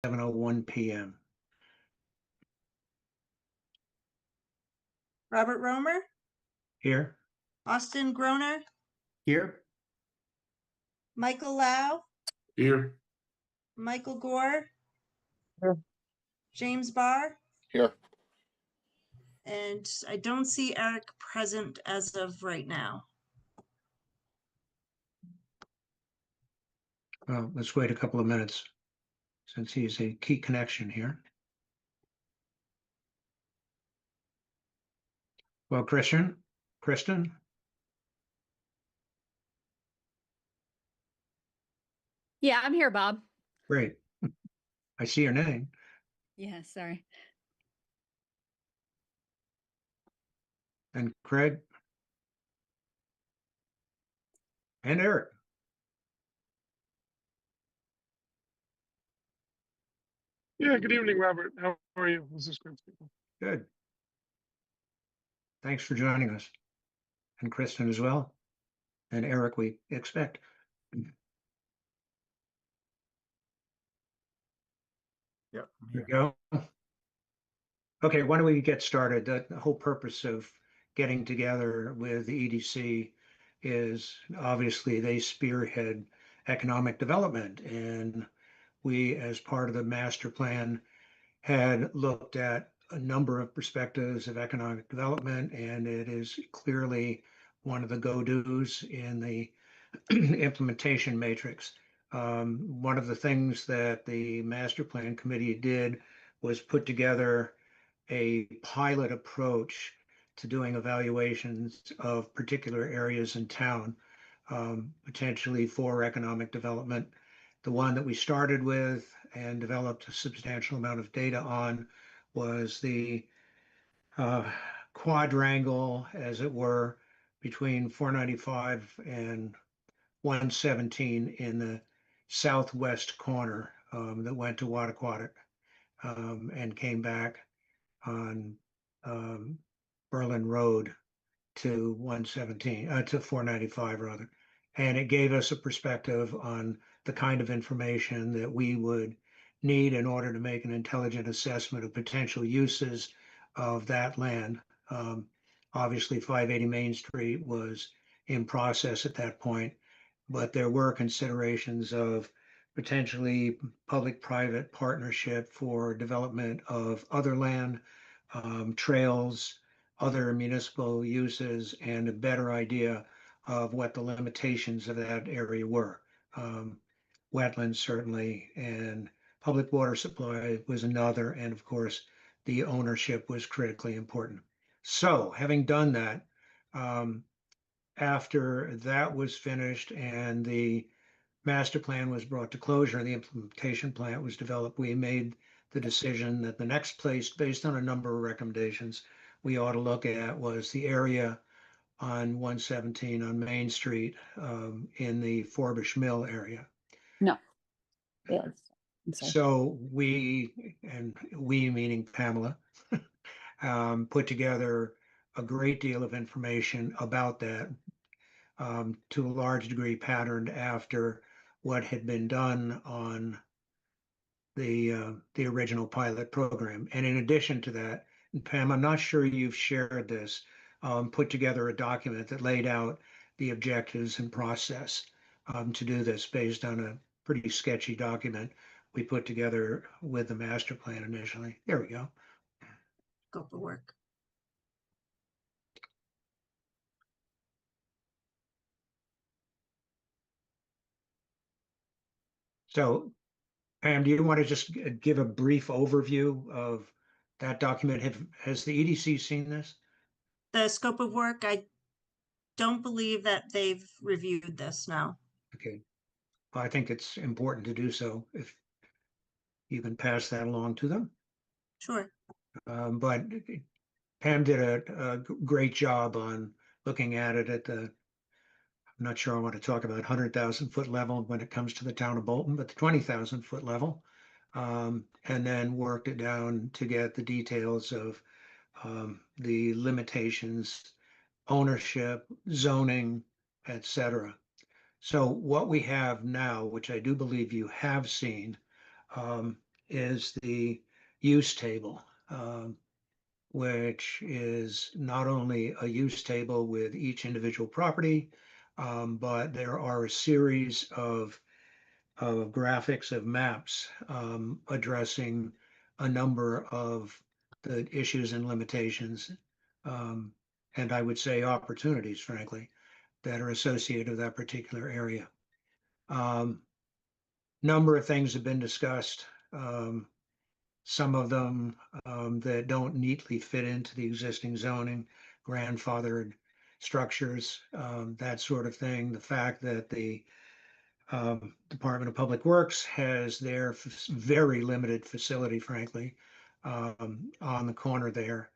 7:01 p.m. Robert Romer, Here. Austin Groner, Here. Michael Lau, Here. Michael Gore, Here. James Barr, Here. and I don't see Eric present as of right now. Well, let's wait a couple of minutes since he's a key connection here. Well, Kristen? Yeah, I'm here, Bob. Great. I see your name. Yeah, sorry. And Craig? And Eric. Yeah, good evening, Robert. How are you? This is Chris. Good. Thanks for joining us. And Kristen as well. And Eric, we expect. Yep. Here we go. Okay, why don't we get started? The whole purpose of getting together with the EDC is obviously they spearhead economic development. And we, as part of the master plan, had looked at a number of perspectives of economic development, and it is clearly one of the go-dos in the implementation matrix. One of the things that the master plan committee did was put together a pilot approach to doing evaluations of particular areas in town, potentially for economic development. The one that we started with and developed a substantial amount of data on was the quadrangle, as it were, between 495 and 117 in the southwest corner, that went to Wattaquatic, and came back on Berlin Road to 117, to 495 rather. And it gave us a perspective on the kind of information that we would need in order to make an intelligent assessment of potential uses of that land. Obviously, 580 Main Street was in process at that point, but there were considerations of potentially public-private partnership for development of other land, trails, other municipal uses, and a better idea of what the limitations of that area were. Wetlands certainly, and public water supply was another, and of course, the ownership was critically important. So having done that, after that was finished and the master plan was brought to closure and the implementation plan was developed, we made the decision that the next place, based on a number of recommendations, we ought to look at was the area on 117 on Main Street, in the Forbush Mill area. No. Yes. I'm sorry. So we, and we meaning Pamela, put together a great deal of information about that, to a large degree patterned after what had been done on the original pilot program. And in addition to that, and Pam, I'm not sure you've shared this, put together a document that laid out the objectives and process, to do this based on a pretty sketchy document we put together with the master plan initially. There we go. Scope of work. So Pam, do you want to just give a brief overview of that document? Has the EDC seen this? The scope of work, I don't believe that they've reviewed this now. Okay. Well, I think it's important to do so if you can pass that along to them. Sure. But Pam did a great job on looking at it at the, I'm not sure I want to talk about 100,000 foot level when it comes to the town of Bolton, but the 20,000 foot level. And then worked it down to get the details of the limitations, ownership, zoning, etc. So what we have now, which I do believe you have seen, is the use table, which is not only a use table with each individual property, but there are a series of graphics of maps addressing a number of the issues and limitations, um, and I would say opportunities, frankly, that are associated with that particular area. Number of things have been discussed. Some of them that don't neatly fit into the existing zoning, grandfathered structures, that sort of thing. The fact that the Department of Public Works has their very limited facility, frankly, on the corner there,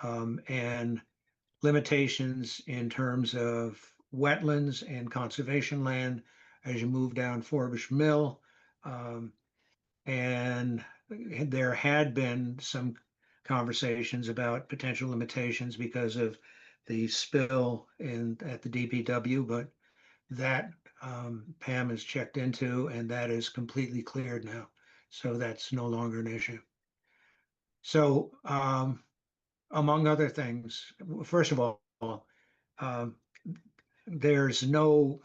and limitations in terms of wetlands and conservation land as you move down Forbush Mill. And there had been some conversations about potential limitations because of the spill at the DPW, but that Pam has checked into, and that is completely cleared now. So that's no longer an issue. So among other things, first of all, um, there's no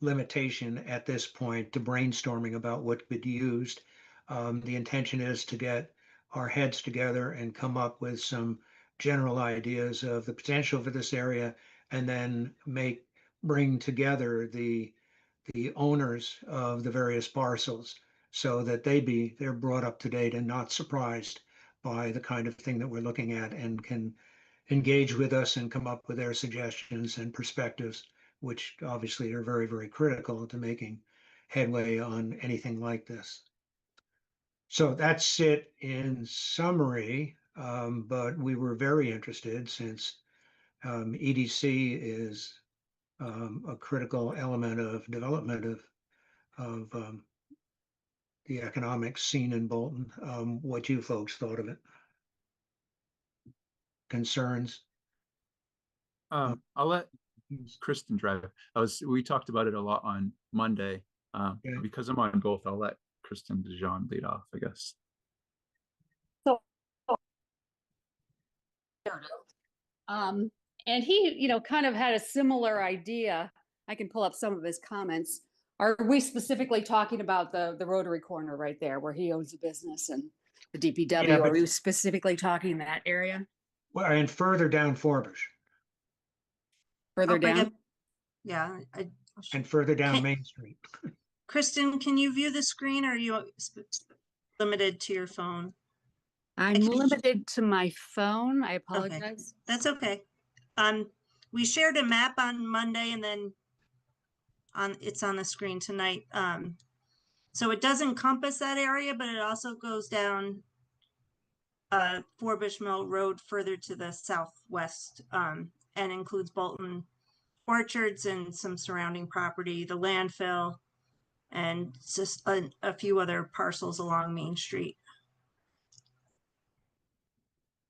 limitation at this point to brainstorming about what could be used. The intention is to get our heads together and come up with some general ideas of the potential for this area, and then bring together the owners of the various parcels so that they're brought up to date and not surprised by the kind of thing that we're looking at, and can engage with us and come up with their suggestions and perspectives, which obviously are very, very critical to making headway on anything like this. So that's it in summary, but we were very interested, since EDC is a critical element of development of the economic scene in Bolton. What you folks thought of it? Concerns? I'll let Kristen drive it. We talked about it a lot on Monday. Okay. Because I'm on both, I'll let Kristen DeJean lead off, I guess. And he, kind of had a similar idea. I can pull up some of his comments. Are we specifically talking about the rotary corner right there where he owns a business and the DPW? Yeah, but- Are we specifically talking that area? Well, and further down Forbush, Further I'll bring down? it- Yeah, and further down Okay. Main Street. Kristen, can you view the screen, or are you limited to your phone? I'm Actually- limited to my phone. I apologize. That's okay. We shared a map on Monday, and then it's on the screen tonight. So it does encompass that area, but it also goes down Forbush Mill Road further to the southwest, and includes Bolton Orchards and some surrounding property, the landfill, and just a few other parcels along Main Street.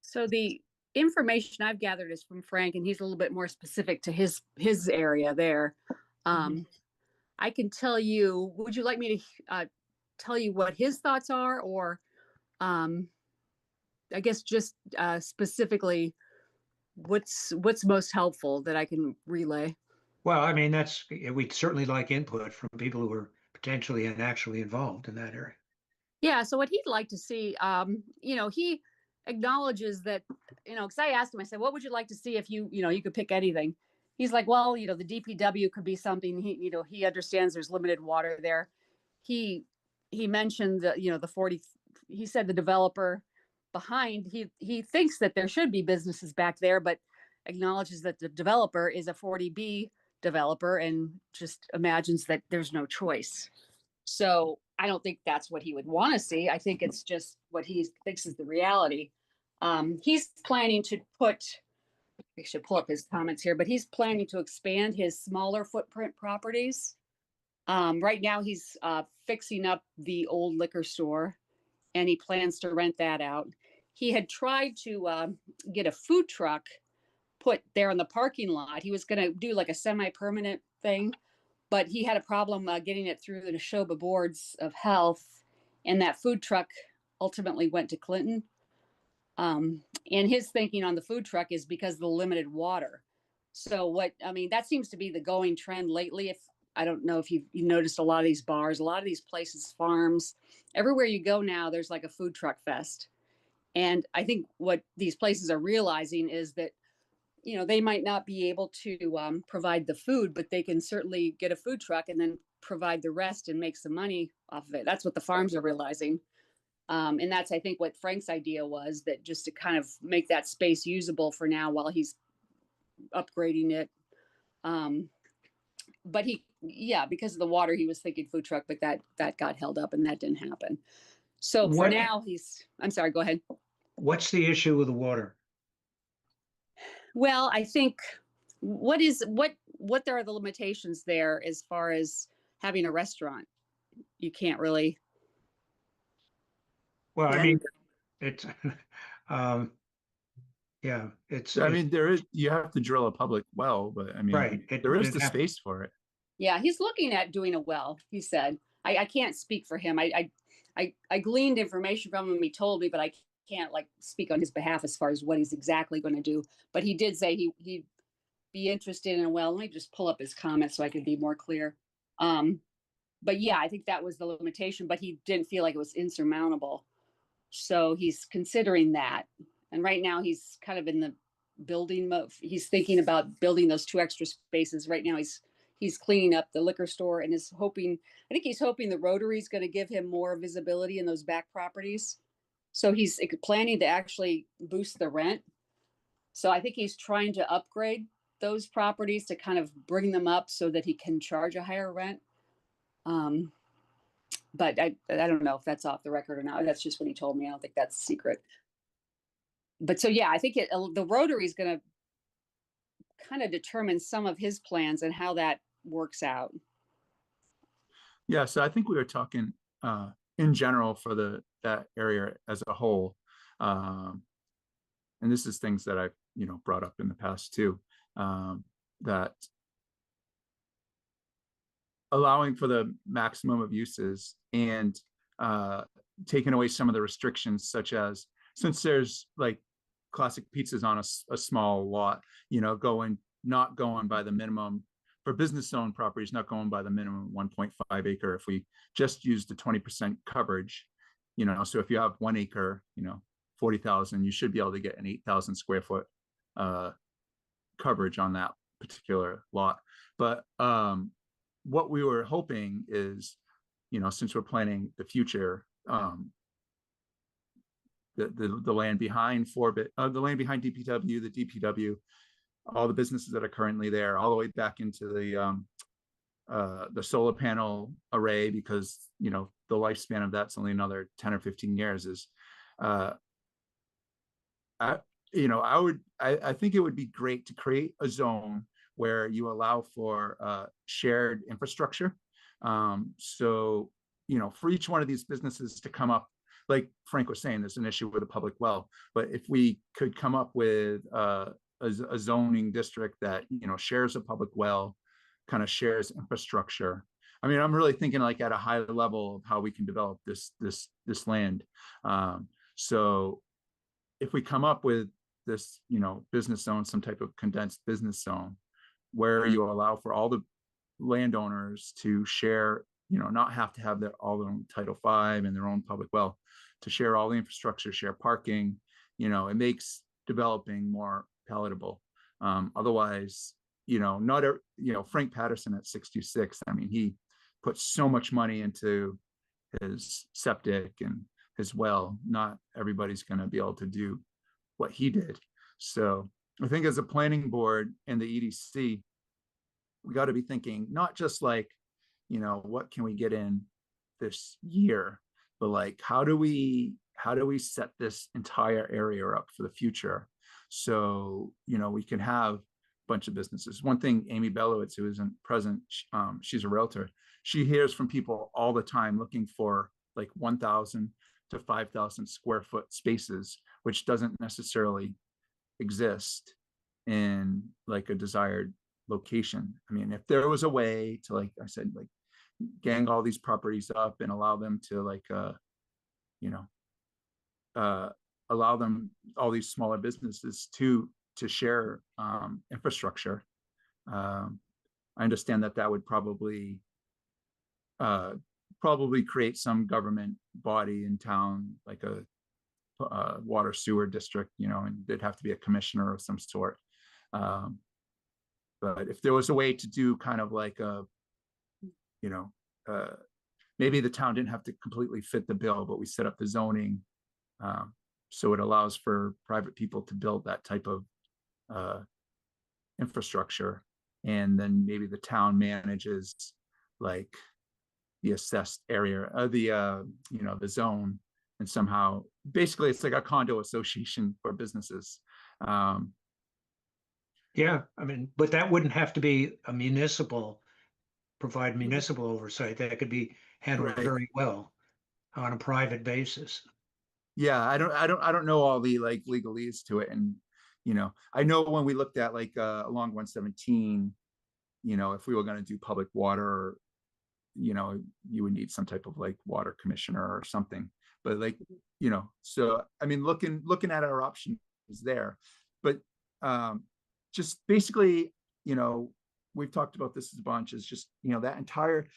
So the information I've gathered is from Frank, and he's a little bit more specific to his area there. I can tell you, would you like me to tell you what his thoughts are, or I guess just specifically what's most helpful that I can relay? Well, I mean, we'd certainly like input from people who are potentially and actually involved in that area. Yeah, so what he'd like to see, he acknowledges that, because I asked him, I said, what would you like to see if you could pick anything? He's like, well, the DPW could be something. He understands there's limited water there. He mentioned that, the 40, he said the developer behind, he thinks that there should be businesses back there, but acknowledges that the developer is a 40B developer and just imagines that there's no choice. So I don't think that's what he would want to see. I think it's just what he thinks is the reality. He's planning to I should pull up his comments here, but he's planning to expand his smaller footprint properties. Right now he's fixing up the old liquor store, and he plans to rent that out. He had tried to get a food truck put there in the parking lot. He was going to do like a semi-permanent thing, but he had a problem getting it through the Neshoba boards of health, and that food truck ultimately went to Clinton. And his thinking on the food truck is because of the limited water. So that seems to be the going trend lately. If I don't know if you noticed a lot of these bars, a lot of these places, farms, everywhere you go now, there's like a food truck fest. And I think what these places are realizing is that, they might not be able to provide the food, but they can certainly get a food truck and then provide the rest and make some money off of it. That's what the farms are realizing. And that's, I think, what Frank's idea was, that just to kind of make that space usable for now while he's upgrading it. But because of the water, he was thinking food truck, but that got held up and that didn't happen. So for now, I'm sorry, go ahead. What's the issue with the water? Well, I think what there are the limitations there as far as having a restaurant. You can't really. Well, I Yeah. mean, it's, yeah, you have to drill a public well, but I mean, right. there is the space for it. Yeah, he's looking at doing a well, he said. I can't speak for him. I gleaned information from him. He told me, but I can't speak on his behalf as far as what he's exactly going to do. But he did say he'd be interested in a well. Let me just pull up his comments so I can be more clear. But yeah, I think that was the limitation, but he didn't feel like it was insurmountable. So he's considering that. And right now he's kind of in the building mode. He's thinking about building those 2 extra spaces. Right now he's cleaning up the liquor store and he's hoping the Rotary is going to give him more visibility in those back properties. So he's planning to actually boost the rent. So I think he's trying to upgrade those properties to kind of bring them up so that he can charge a higher rent. But I don't know if that's off the record or not. That's just what he told me. I don't think that's secret. But so, yeah, I think the Rotary is going to kind of determine some of his plans and how that works out. Yeah, so I think we were talking in general for that area as a whole, and this is things that I've brought up in the past too, that allowing for the maximum of uses and taking away some of the restrictions, such as, since there's classic pizzas on a small lot, not going by the minimum for business zone properties, not going by the minimum 1.5 acre. If we just use the 20% coverage, so if you have 1 acre, 40,000, you should be able to get an 8,000 square foot coverage on that particular lot. But what we were hoping is, since we're planning the future, the land behind the land behind DPW, the DPW, all the businesses that are currently there, all the way back into the solar panel array, because the lifespan of that's only another 10 or 15 years. Is I think it would be great to create a zone where you allow for shared infrastructure. So, for each one of these businesses to come up, like Frank was saying, there's an issue with a public well, but if we could come up with a zoning district that, shares a public well, kind of shares infrastructure. I mean, I'm really thinking at a high level of how we can develop this land. So if we come up with this, business zone, some type of condensed business zone, where you allow for all the landowners to share, not have to have all their own Title V and their own public well, to share all the infrastructure, share parking, it makes developing more palatable. Otherwise, Frank Patterson at 626, I mean, he put so much money into his septic and his well. Not everybody's going to be able to do what he did. So I think as a planning board and the EDC, we got to be thinking not just what can we get in this year, but how do we set this entire area up for the future, so we can have a bunch of businesses. One thing, Amy Belowitz, who isn't present, she's a realtor, she hears from people all the time looking for 1,000 to 5,000 square foot spaces, which doesn't necessarily exist in a desired location. I mean, if there was a way to, like I said, gang all these properties up and allow them to allow them, all these smaller businesses to share infrastructure. I understand that that would probably create some government body in town, like a water sewer district, and there'd have to be a commissioner of some sort. But if there was a way to do kind of like a, maybe the town didn't have to completely fit the bill, but we set up the zoning so it allows for private people to build that type of infrastructure, and then maybe the town manages like the assessed area, the zone, and somehow basically it's like a condo association for businesses. Yeah, I mean, but that wouldn't have to be provide municipal oversight. That could be handled Right. very well on a private basis. Yeah, I don't know all the like legalese to it, and I know when we looked at like along 117, if we were going to do public water, you would need some type of like water commissioner or something. But like, so I mean, looking at our options there, but just basically, we've talked about this a bunch, is just, that entire,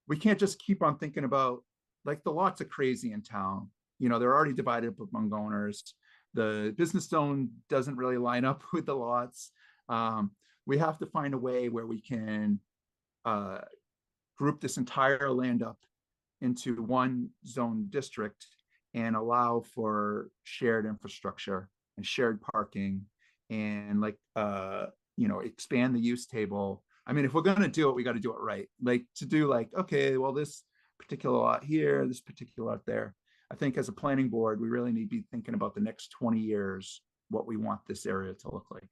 we can't just keep on thinking about, like, the lots are crazy in town. They're already divided up among owners. The business zone doesn't really line up with the lots. We have to find a way where we can group this entire land up into one zone district and allow for shared infrastructure and shared parking, and like expand the use table. I mean, if we're going to do it, we got to do it right. Like, to do like, okay, well, this particular lot here, this particular lot there. I think as a planning board, we really need to be thinking about the next 20 years, what we want this area to look like.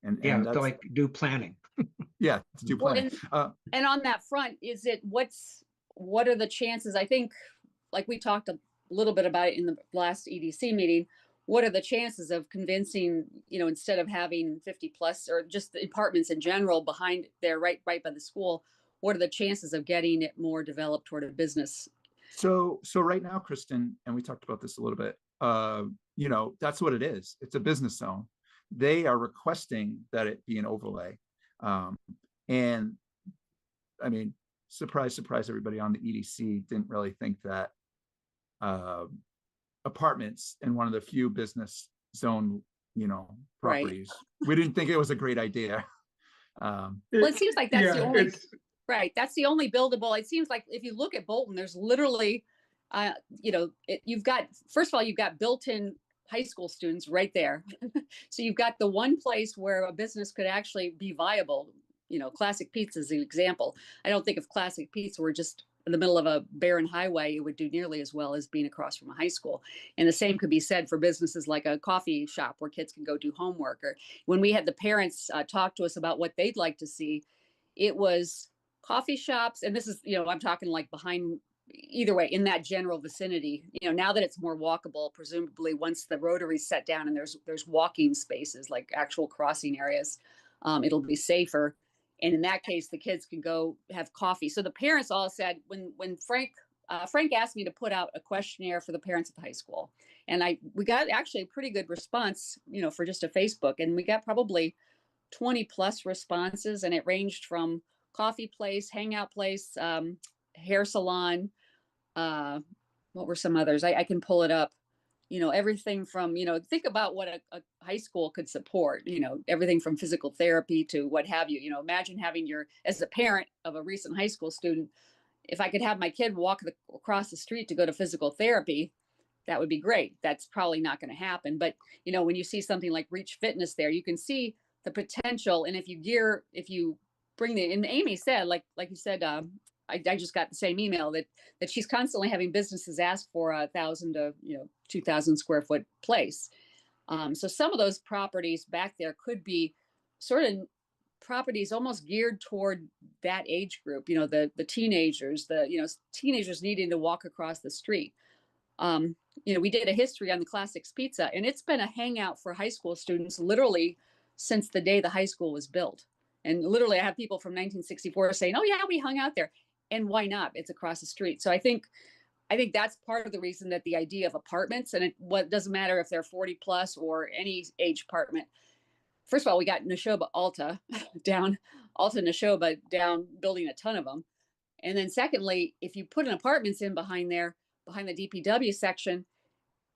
And Yeah, that's to like do planning. yeah, to do Well, planning. and on that front, what are the chances? I think, like we talked a little bit about it in the last EDC meeting, what are the chances of convincing, instead of having 50 plus or just the apartments in general behind there, right by the school, what are the chances of getting it more developed toward a business? So right now, Kristen, and we talked about this a little bit, that's what it is. It's a business zone. They are requesting that it be an overlay. And I mean, surprise, everybody on the EDC didn't really think that apartments in one of the few business zone, properties, we didn't think it was a great idea. Well, it seems like that's the only, it's right, that's the only buildable. It seems like if you look at Bolton, there's literally, you've got, first of all, you've got built-in high school students right there. So you've got the one place where a business could actually be viable. Classic Pizza is an example. I don't think if Classic Pizza were just in the middle of a barren highway, it would do nearly as well as being across from a high school. And the same could be said for businesses like a coffee shop where kids can go do homework. Or when we had the parents talk to us about what they'd like to see, it was coffee shops. And this is, I'm talking like behind, either way, in that general vicinity. Now that it's more walkable, presumably once the rotary's set down and there's walking spaces, like actual crossing areas, it'll be safer. And in that case, the kids can go have coffee. So the parents all said, when Frank asked me to put out a questionnaire for the parents at the high school, and we got actually a pretty good response, for just a Facebook, and we got probably 20 plus responses, and it ranged from coffee place, hangout place, hair salon. What were some others? I can pull it up. Everything from, think about what a high school could support, everything from physical therapy to what have you. Imagine having as a parent of a recent high school student, if I could have my kid walk across the street to go to physical therapy, that would be great. That's probably not going to happen. But, when you see something like Reach Fitness there, you can see the potential. And if you bring and Amy said, like you said, I just got the same email that she's constantly having businesses ask for 1,000 to 2,000 square foot place. So some of those properties back there could be sort of properties almost geared toward that age group. The teenagers, teenagers needing to walk across the street. We did a history on the Classics Pizza, and it's been a hangout for high school students literally since the day the high school was built. And literally, I have people from 1964 saying, "Oh yeah, we hung out there." And why not? It's across the street. So I think I think that's part of the reason that the idea of apartments, and what doesn't matter if they're 40 plus or any age apartment. First of all, we got Neshoba Alta down, Alta Neshoba down, building a ton of them. And then secondly, if you put an apartments in behind there, behind the DPW section,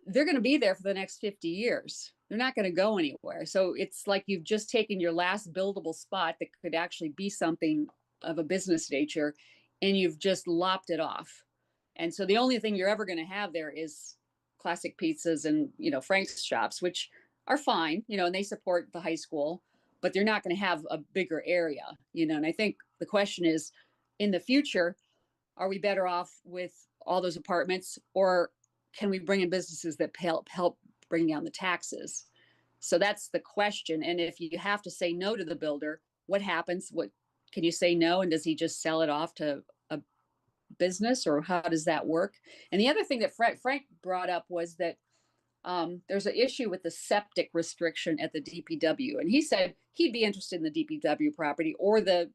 they're going to be there for the next 50 years. They're not going to go anywhere. So it's like you've just taken your last buildable spot that could actually be something of a business nature, and you've just lopped it off. And so the only thing you're ever going to have there is classic pizzas and, Frank's shops, which are fine, and they support the high school, but they're not going to have a bigger area, and I think the question is, in the future, are we better off with all those apartments, or can we bring in businesses that help bring down the taxes? So that's the question. And if you have to say no to the builder, what happens? What can you say no? And does he just sell it off to a business, or how does that work? And the other thing that Frank brought up was that there's an issue with the septic restriction at the DPW. And he said he'd be interested in the DPW property or the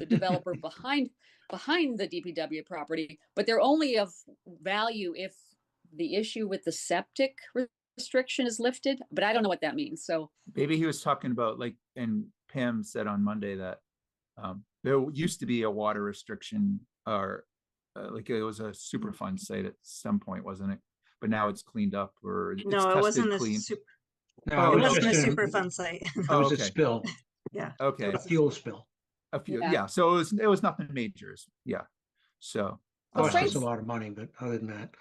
developer behind the DPW property, but they're only of value if the issue with the septic restriction is lifted. But I don't know what that means. So Maybe he was talking about, like, and Pam said on Monday that there used to be a water restriction, or like it was a Superfund site at some point, wasn't it? But now it's cleaned up, or it's No, it wasn't tested a clean. No, it no, wasn't a just Superfund site. It Oh, was a okay. spill, Yeah. Okay. It a was fuel spill. A few, Yeah. yeah. So it was nothing major. Yeah. So Well, Cost us Frank's- a lot of money, but other than that,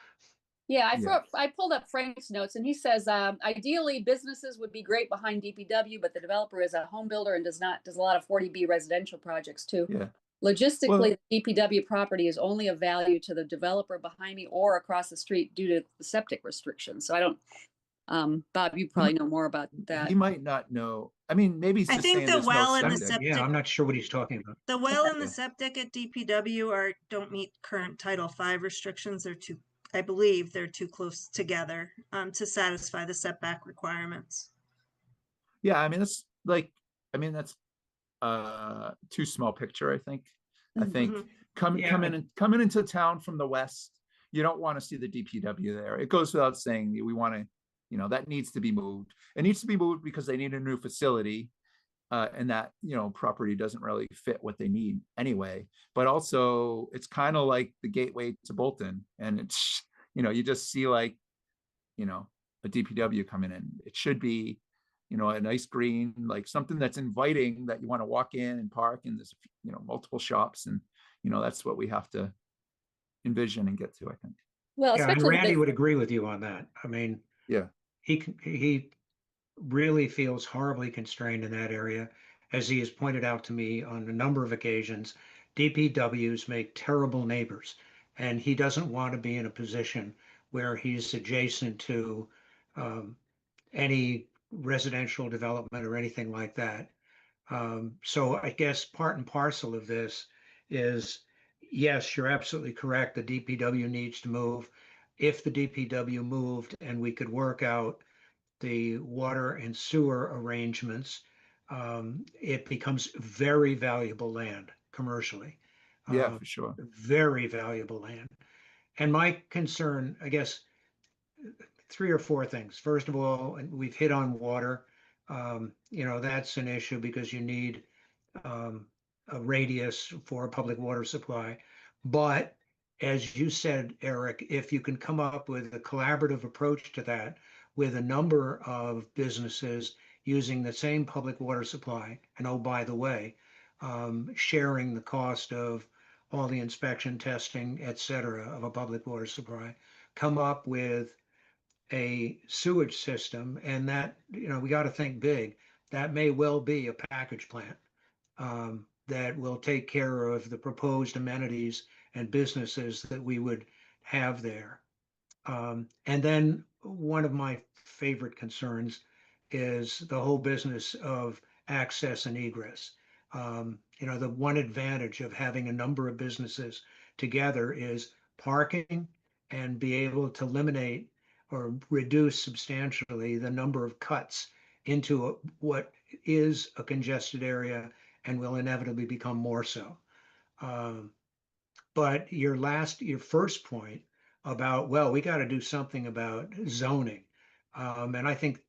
yeah, Yeah. I pulled up Frank's notes, and he says ideally businesses would be great behind DPW, but the developer is a home builder and does a lot of 40B residential projects too. yeah. Logistically, the DPW property is only of value to the developer behind me or across the street due to the septic restrictions. So I don't, Bob, you probably know more about that. He might not know. I mean, maybe he's I just think saying the there's well no and the septic. yeah, septic, I'm not sure what he's talking about. the well and the Yeah. septic at DPW don't meet current Title V restrictions. I believe they're too close together to satisfy the setback requirements. Yeah, I mean that's too small picture, I think. I think Mhm. coming into town from the west, you don't want to see the DPW there. It goes without saying, we want to, that needs to be moved. It needs to be moved because they need a new facility, and that, property doesn't really fit what they need anyway. But also, it's kind of like the gateway to Bolton, and it's, you just see, like, a DPW coming in. It should be, a nice green, like something that's inviting, that you want to walk in and park, and there's, multiple shops, and that's what we have to envision and get to, I think. Well, Yeah, and especially Randy would agree with you on that. I mean, Yeah. he really feels horribly constrained in that area. As he has pointed out to me on a number of occasions, DPWs make terrible neighbors, and he doesn't want to be in a position where he's adjacent to any residential development or anything like that. So I guess part and parcel of this is, yes, you're absolutely correct. The DPW needs to move. If the DPW moved and we could work out the water and sewer arrangements, it becomes very valuable land commercially. Yeah, for sure. Very valuable land. And my concern, I guess, three or four things. First of all, we've hit on water. That's an issue because you need a radius for a public water supply. But as you said, Eric, if you can come up with a collaborative approach to that with a number of businesses using the same public water supply, and oh, by the way, sharing the cost of all the inspection, testing, et cetera, of a public water supply, come up with a sewage system, and that, we got to think big. That may well be a package plant that will take care of the proposed amenities and businesses that we would have there. And then one of my favorite concerns is the whole business of access and egress. The one advantage of having a number of businesses together is parking, and be able to eliminate or reduce substantially the number of cuts into what is a congested area and will inevitably become more so. But your first point about, well, we got to do something about zoning. And I think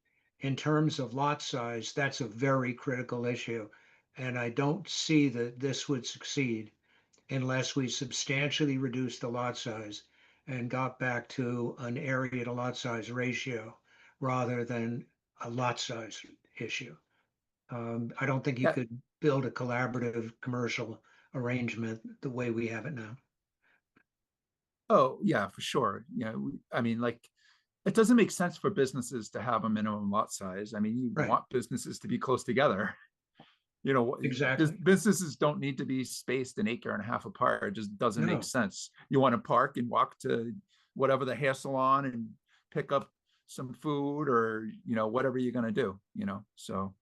in terms of lot size, that's a very critical issue. And I don't see that this would succeed unless we substantially reduced the lot size and got back to an area to lot size ratio rather than a lot size issue. I don't think you Yeah. could build a collaborative commercial arrangement the way we have it now. Oh, yeah, for sure. I mean, like, it doesn't make sense for businesses to have a minimum lot size. I mean, you Right, want businesses to be close together. exactly. Businesses don't need to be spaced an acre and a half apart. It just doesn't make No, sense. You want to park and walk to whatever the hair salon and pick up some food, or whatever you're going to do. So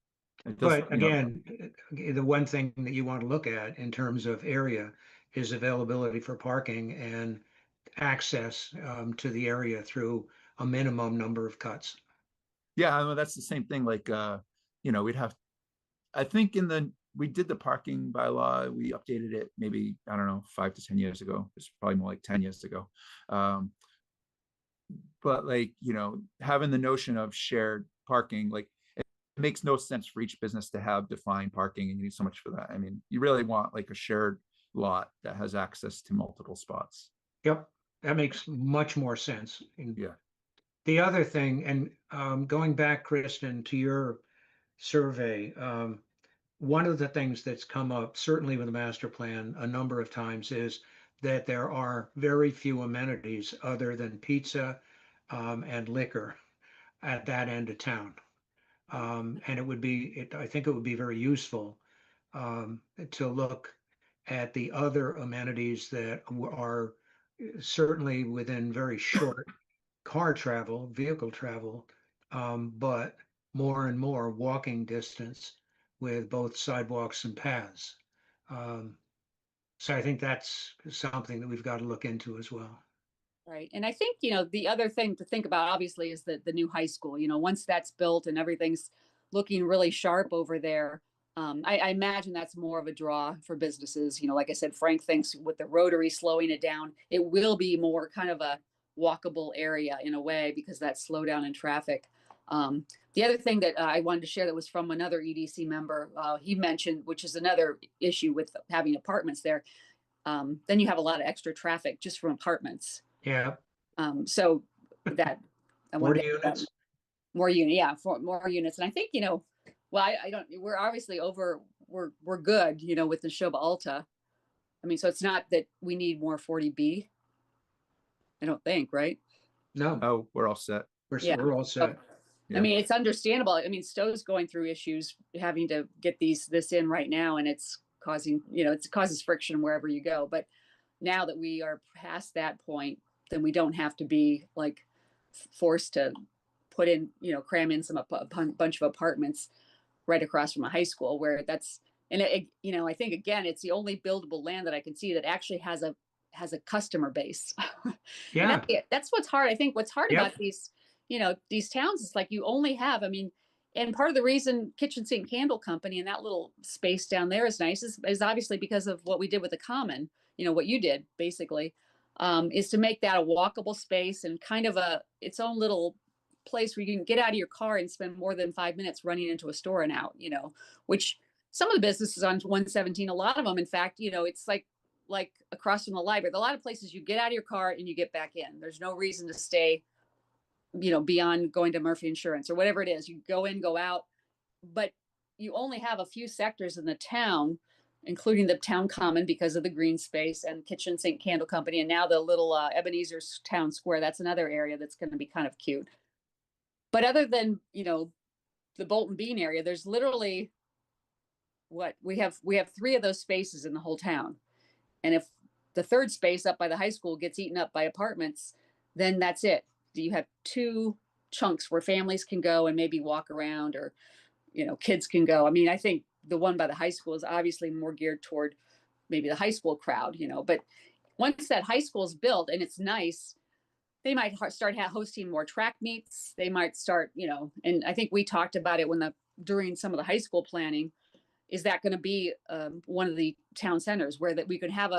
it doesn't. but again, the one thing that you want to look at in terms of area is availability for parking and access to the area through a minimum number of cuts. Yeah, I mean, that's the same thing. Like, we'd have. I think we did the parking bylaw. We updated it maybe, I don't know, 5 to 10 years ago. It's probably more like 10 years ago. But like, having the notion of shared parking, like, it makes no sense for each business to have defined parking, and you need so much for that. I mean, you really want like a shared lot that has access to multiple spots. Yep, that makes much more sense. And Yeah. the other thing, and going back, Kristen, to your survey, one of the things that's come up, certainly with the master plan, a number of times is that there are very few amenities other than pizza and liquor at that end of town. And I think it would be very useful to look at the other amenities that are certainly within very short vehicle travel, but more and more walking distance with both sidewalks and paths. Um, so I think that's something that we've got to look into as well. Right. And I think, the other thing to think about obviously is the new high school. Once that's built and everything's looking really sharp over there, I imagine that's more of a draw for businesses. Like I said, Frank thinks with the rotary slowing it down, it will be more kind of a walkable area in a way because that slowdown in traffic. The other thing that I wanted to share that was from another EDC member, he mentioned, which is another issue with having apartments there. Then you have a lot of extra traffic just from apartments. Yeah, So that I want 40 to units. more unit, yeah, for more units. And I think, well, I don't, we're obviously we're good, with the Neshoba Alta. I mean, so it's not that we need more 40B. I don't think, right? No, Oh, we're all set. Yeah. we're all So, set. I Yeah. mean, it's understandable. I mean, Stowe's going through issues having to get this in right now, and it's causing, it causes friction wherever you go. But now that we are past that point, then we don't have to be like forced to put in, cram in a bunch of apartments right across from a high school where and I think again, it's the only buildable land that I can see that actually has a customer base. Yeah, That's what's hard. I think what's hard Yep. about these towns is like you only have, I mean, and part of the reason Kitchen Sink Candle Company and that little space down there is nice is obviously because of what we did with the common, what you did basically, is to make that a walkable space and kind of its own little place where you can get out of your car and spend more than 5 minutes running into a store and out, which some of the businesses on 117, a lot of them, in fact, it's like across from the library. A lot of places you get out of your car and you get back in. There's no reason to stay, beyond going to Murphy Insurance or whatever it is. You go in, go out, but you only have a few sectors in the town, including the town common because of the green space and Kitchen Sink Candle Company. And now the little Ebenezer's Town Square, that's another area that's going to be kind of cute. But other than, the Bolton Bean area, there's literally we have 3 of those spaces in the whole town. And if the third space up by the high school gets eaten up by apartments, then that's it. You have 2 chunks where families can go and maybe walk around, or, kids can go. I mean, I think the one by the high school is obviously more geared toward maybe the high school crowd, but once that high school is built and it's nice, they might start hosting more track meets. They might start, and I think we talked about it during some of the high school planning. Is that going to be one of the town centers where that we could have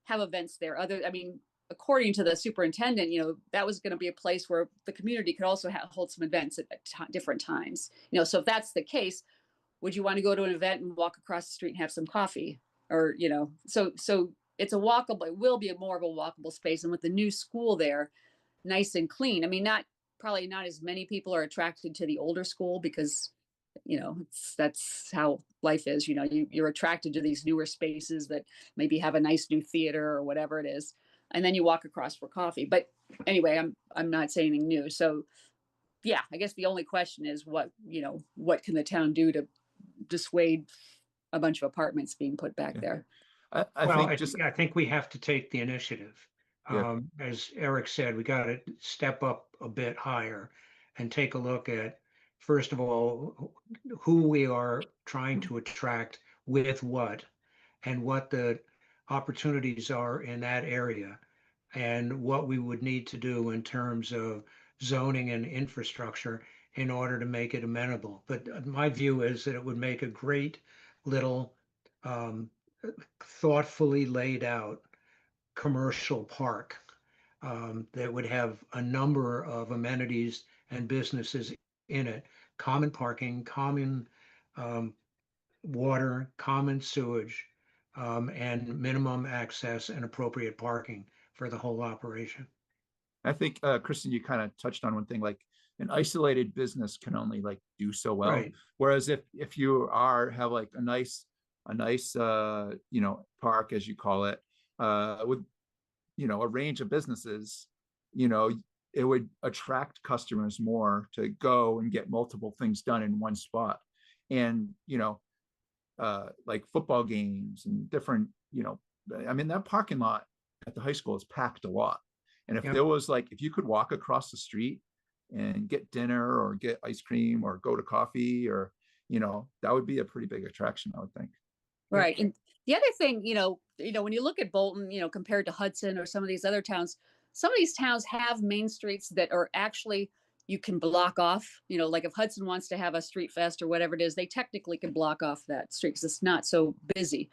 events there? I mean, according to the superintendent, that was going to be a place where the community could also hold some events at different times. So if that's the case, would you want to go to an event and walk across the street and have some coffee? Or, so it's a walkable, it will be more of a walkable space. And with the new school there, nice and clean. I mean, probably not as many people are attracted to the older school because, that's how life is. You're attracted to these newer spaces that maybe have a nice new theater or whatever it is. And then you walk across for coffee. But anyway, I'm not saying anything new. So yeah, I guess the only question is what can the town do to dissuade a bunch of apartments being put back there? I think we have to take the initiative. Yeah. As Eric said, we got to step up a bit higher and take a look at, first of all, who we are trying to attract with what, and what the opportunities are in that area, and what we would need to do in terms of zoning and infrastructure in order to make it amenable. But my view is that it would make a great little thoughtfully laid out commercial park that would have a number of amenities and businesses in it, common parking, common um, water, common sewage, and minimum access and appropriate parking for the whole operation. I think, Kristen, you kind of touched on one thing, like an isolated business can only like do so well. Right. Whereas if you have like a nice park, as you call it, with a range of businesses, it would attract customers more to go and get multiple things done in one spot. And like football games and different, I mean, that parking lot at the high school is packed a lot. And if Yep. there was like, if you could walk across the street and get dinner or get ice cream or go to coffee, or that would be a pretty big attraction, I would think. Right. And the other thing, when you look at Bolton, compared to Hudson or some of these other towns, some of these towns have main streets that are actually, you can block off, like if Hudson wants to have a street fest or whatever it is, they technically can block off that street because it's not so busy.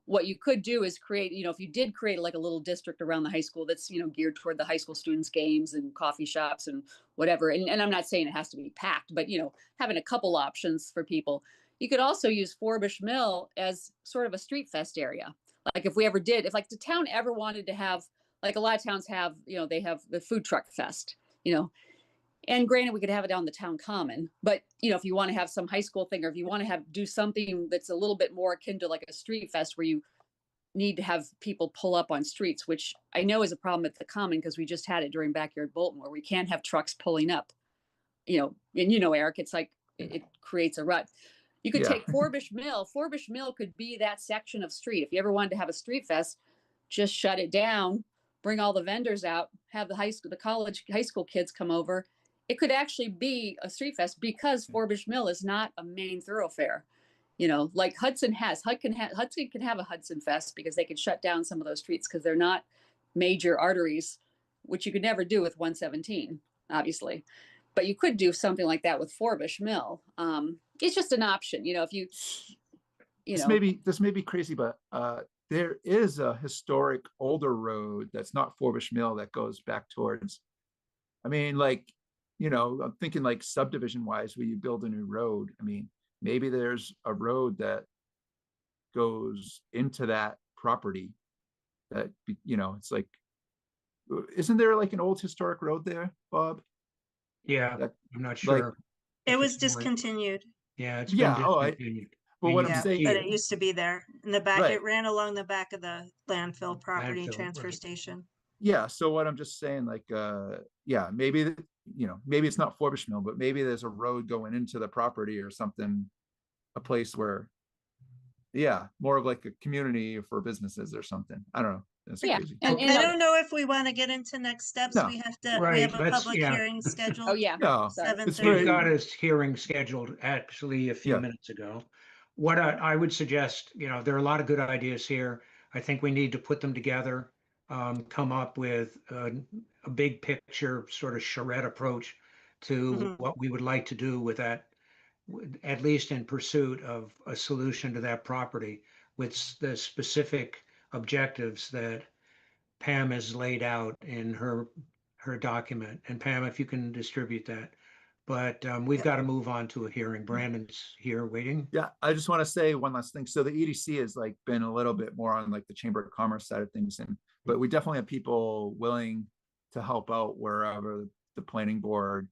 What you could do is create, if you did create like a little district around the high school that's, geared toward the high school students' games and coffee shops and whatever. And I'm not saying it has to be packed, but, having a couple options for people. You could also use Forbush Mill as sort of a street fest area. Like if like the town ever wanted to have, like a lot of towns have, they have the food truck fest, and granted, we could have it on the town common, but if you want to have some high school thing, or if you want to do something that's a little bit more akin to like a street fest where you need to have people pull up on streets, which I know is a problem at the common because we just had it during Backyard Bolton where we can't have trucks pulling up, and Eric, it's like, it creates a rut. You could take Forbush Mill. Forbush Mill could be that section of street. If you ever wanted to have a street fest, just shut it down, bring all the vendors out, have the high school kids come over. It could actually be a street fest because Forbush Mill is not a main thoroughfare. Like Hudson can have a Hudson Fest because they can shut down some of those streets because they're not major arteries, which you could never do with 117, obviously. But you could do something like that with Forbush Mill. It's just an option, if you This may be crazy, but there is a historic older road that's not Forbush Mill that goes back towards, I mean, like, I'm thinking like subdivision wise, where you build a new road. I mean, maybe there's a road that goes into that property that, it's like, isn't there like an old historic road there, Bob? Yeah, That, I'm not like, sure. It if was it's more- discontinued. Yeah, it's Yeah, been discontinued. but And what you I'm can saying- see But it. it used to be there in the back. Right. It ran along the back of the landfill property Landfill, transfer right. station. Yeah, so what I'm just saying, like, maybe maybe it's not Forbush Mill, but maybe there's a road going into the property or something, a place where, more of like a community for businesses or something. I don't know. That's crazy. And I don't know if we want to get into next steps. No. We have to, we Right, have a let's- public yeah. hearing scheduled. oh yeah, No, sorry. it's 7:30. We've very, got a hearing scheduled actually a few Yeah. minutes ago. What I would suggest, there are a lot of good ideas here. I think we need to put them together, come up with a big picture sort of charrette approach to Mhm. what we would like to do with that, at least in pursuit of a solution to that property with the specific objectives that Pam has laid out in her document. And Pam, if you can distribute that. But we've got to move on to a hearing. Brandon's here waiting. Yeah, I just want to say one last thing. So the EDC has like been a little bit more on like the Chamber of Commerce side of things, but we definitely have people willing to help out wherever the planning board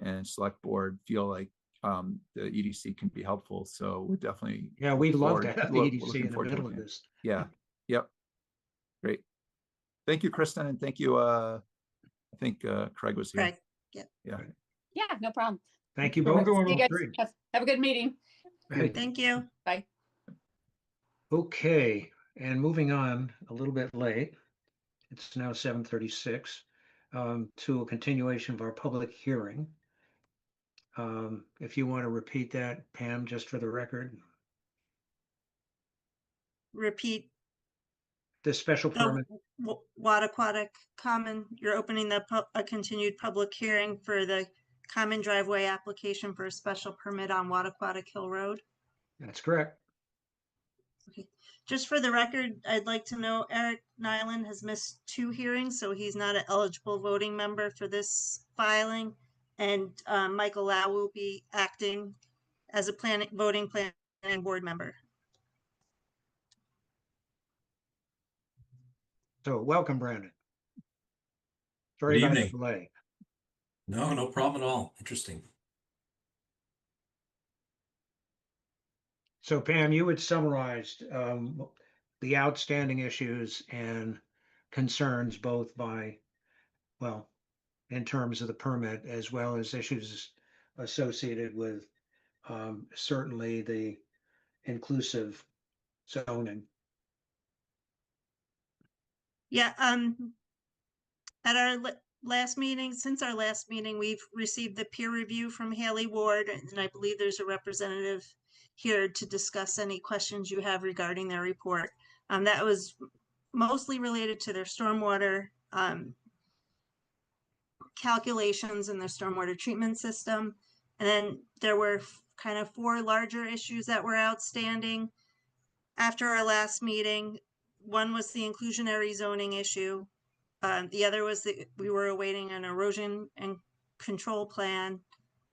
and select board feel like the EDC can be helpful. So we definitely Yeah, we'd love to forward- have the we're EDC looking in the forward to middle of looking at it. this. Yeah. Yep. Great. Thank you, Kristen, and thank you. I think Craig was here. Craig. Yeah. Yeah, no problem. Thank you Have a both. good one, See you all guys. Great. Have a good meeting. Right. Thank you. Bye. Okay, and moving on a little bit late. It's now 7:36 to a continuation of our public hearing. If you want to repeat that, Pam, just for the record, Repeat the special the permit. Wattaquatic Common, you're opening a continued public hearing for the common driveway application for a special permit on Wattaquatic Hill Road. That's correct. Just for the record, I'd like to know Eric Nyland has missed 2 hearings, so he's not an eligible voting member for this filing. And Michael Lau will be acting as a voting planning board member. So welcome, Brandon. Sorry Good about the evening. delay. No, no problem at all. Interesting. So Pam, you had summarized the outstanding issues and concerns both by, well, in terms of the permit as well as issues associated with certainly the inclusive zoning. Yeah, at our last meeting, since our last meeting, we've received the peer review from Haley Ward, and I believe there's a representative here to discuss any questions you have regarding their report. That was mostly related to their stormwater calculations and their stormwater treatment system. And then there were kind of 4 larger issues that were outstanding after our last meeting. One was the inclusionary zoning issue. The other was that we were awaiting an erosion and control plan.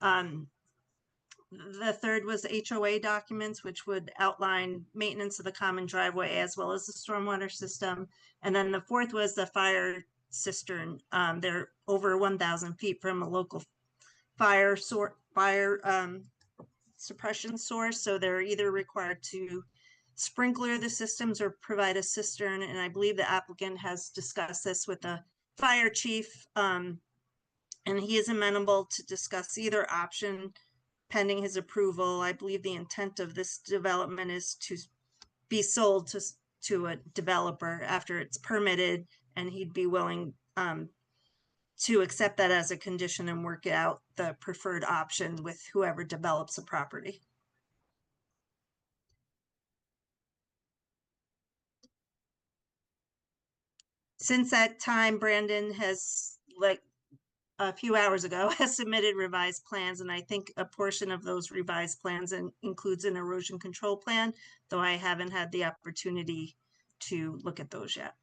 The third was HOA documents, which would outline maintenance of the common driveway as well as the stormwater system. And then the fourth was the fire cistern. They're over 1,000 feet from a local fire suppression source. So they're either required to sprinkler the systems or provide a cistern. And I believe the applicant has discussed this with the fire chief. And he is amenable to discuss either option pending his approval. I believe the intent of this development is to be sold to a developer after it's permitted, and he'd be willing to accept that as a condition and work out the preferred option with whoever develops a property. Since that time, Brandon has, like a few hours ago, has submitted revised plans, and I think a portion of those revised plans includes an erosion control plan, though I haven't had the opportunity to look at those yet.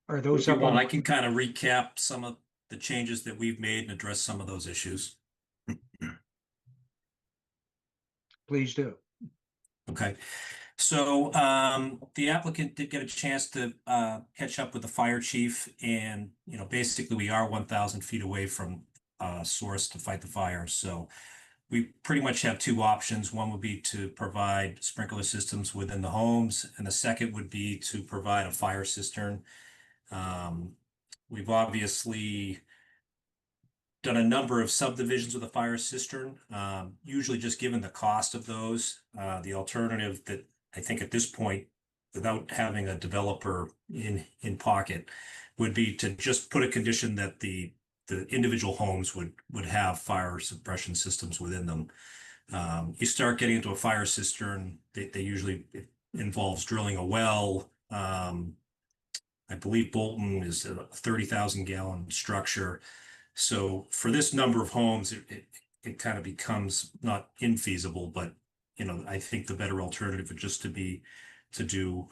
Are those If you up want, on? I can kind of recap some of the changes that we've made and address some of those issues. Please do. Okay. So the applicant did get a chance to catch up with the fire chief, and basically we are 1,000 feet away from source to fight the fire. So we pretty much have 2 options. One would be to provide sprinkler systems within the homes, and the second would be to provide a fire cistern. We've obviously done a number of subdivisions with a fire cistern, usually just given the cost of those. The alternative that I think at this point, without having a developer in pocket, would be to just put a condition that the individual homes would have fire suppression systems within them. You start getting into a fire cistern, they usually, it involves drilling a well. I believe Bolton is a 30,000 gallon structure. So for this number of homes, it kind of becomes not infeasible, but I think the better alternative would just to do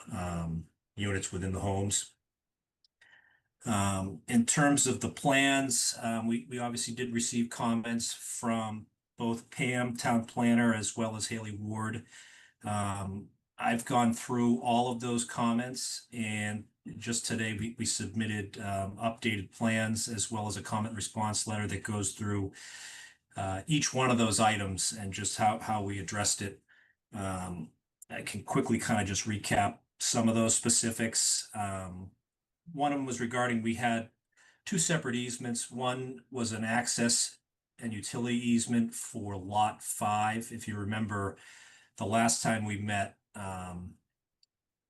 units within the homes. In terms of the plans, we obviously did receive comments from both Pam, town planner, as well as Haley Ward. I've gone through all of those comments, and just today we submitted updated plans as well as a comment response letter that goes through each one of those items and just how we addressed it. I can quickly kind of just recap some of those specifics. One of them was regarding, we had two separate easements. One was an access and utility easement for lot 5. If you remember, the last time we met,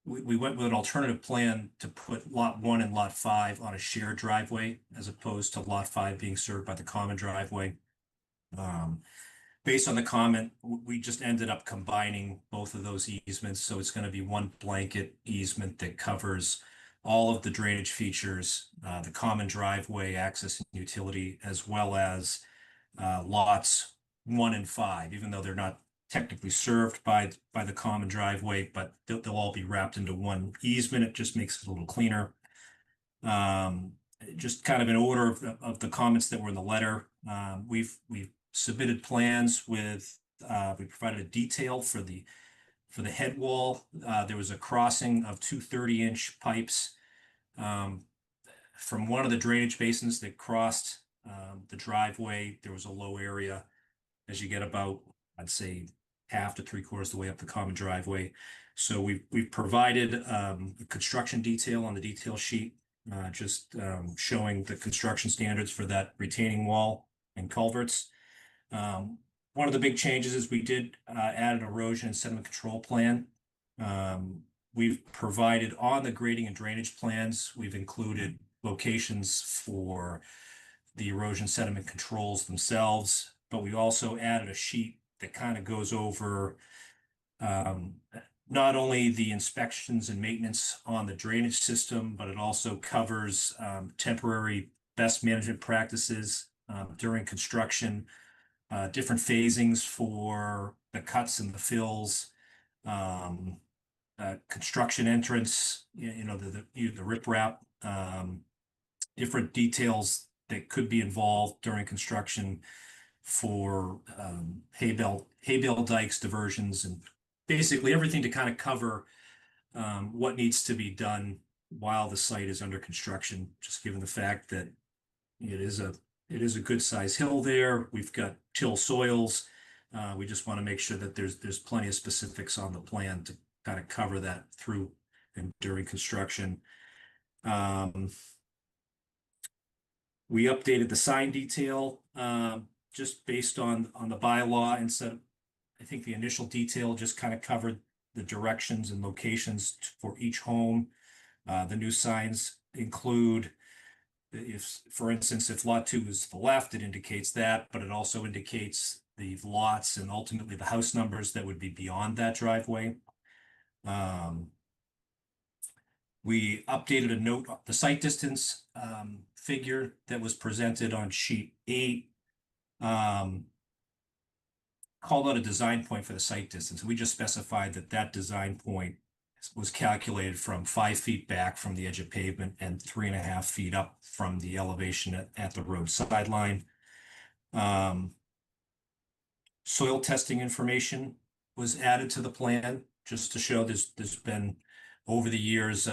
we went with an alternative plan to put lot 1 and lot 5 on a shared driveway, as opposed to lot 5 being served by the common driveway. Based on the comment, we just ended up combining both of those easements. So it's going to be one blanket easement that covers all of the drainage features, the common driveway, access and utility, as well as lots 1 and 5, even though they're not technically served by the common driveway, but they'll all be wrapped into one easement. It just makes it a little cleaner. Just kind of in order of the comments that were in the letter, we've submitted plans with, we provided a detail for the head wall. There was a crossing of two 30-inch pipes from one of the drainage basins that crossed the driveway. There was a low area as you get about, I'd say, half to 3/4 the way up the common driveway. So we've provided a construction detail on the detail sheet, just showing the construction standards for that retaining wall and culverts. One of the big changes is we did add an erosion and sediment control plan. We've provided on the grading and drainage plans, we've included locations for the erosion sediment controls themselves, but we also added a sheet that kind of goes over not only the inspections and maintenance on the drainage system, but it also covers temporary best management practices during construction, different phasings for the cuts and the fills, construction entrance, the riprap, different details that could be involved during construction for hay bale dikes, diversions, and basically everything to kind of cover what needs to be done while the site is under construction, just given the fact that it is a good size hill there. We've got till soils. We just want to make sure that there's plenty of specifics on the plan to kind of cover that through and during construction. We updated the sign detail just based on the bylaw. Instead of, I think the initial detail just kind of covered the directions and locations for each home. The new signs include, if, for instance, if lot 2 is to the left, it indicates that, but it also indicates the lots and ultimately the house numbers that would be beyond that driveway. We updated a note, the site distance figure that was presented on sheet 8, called out a design point for the site distance. We just specified that design point was calculated from 5 feet back from the edge of pavement and 3.5 feet up from the elevation at the road sideline. Soil testing information was added to the plan just to show there's been over the years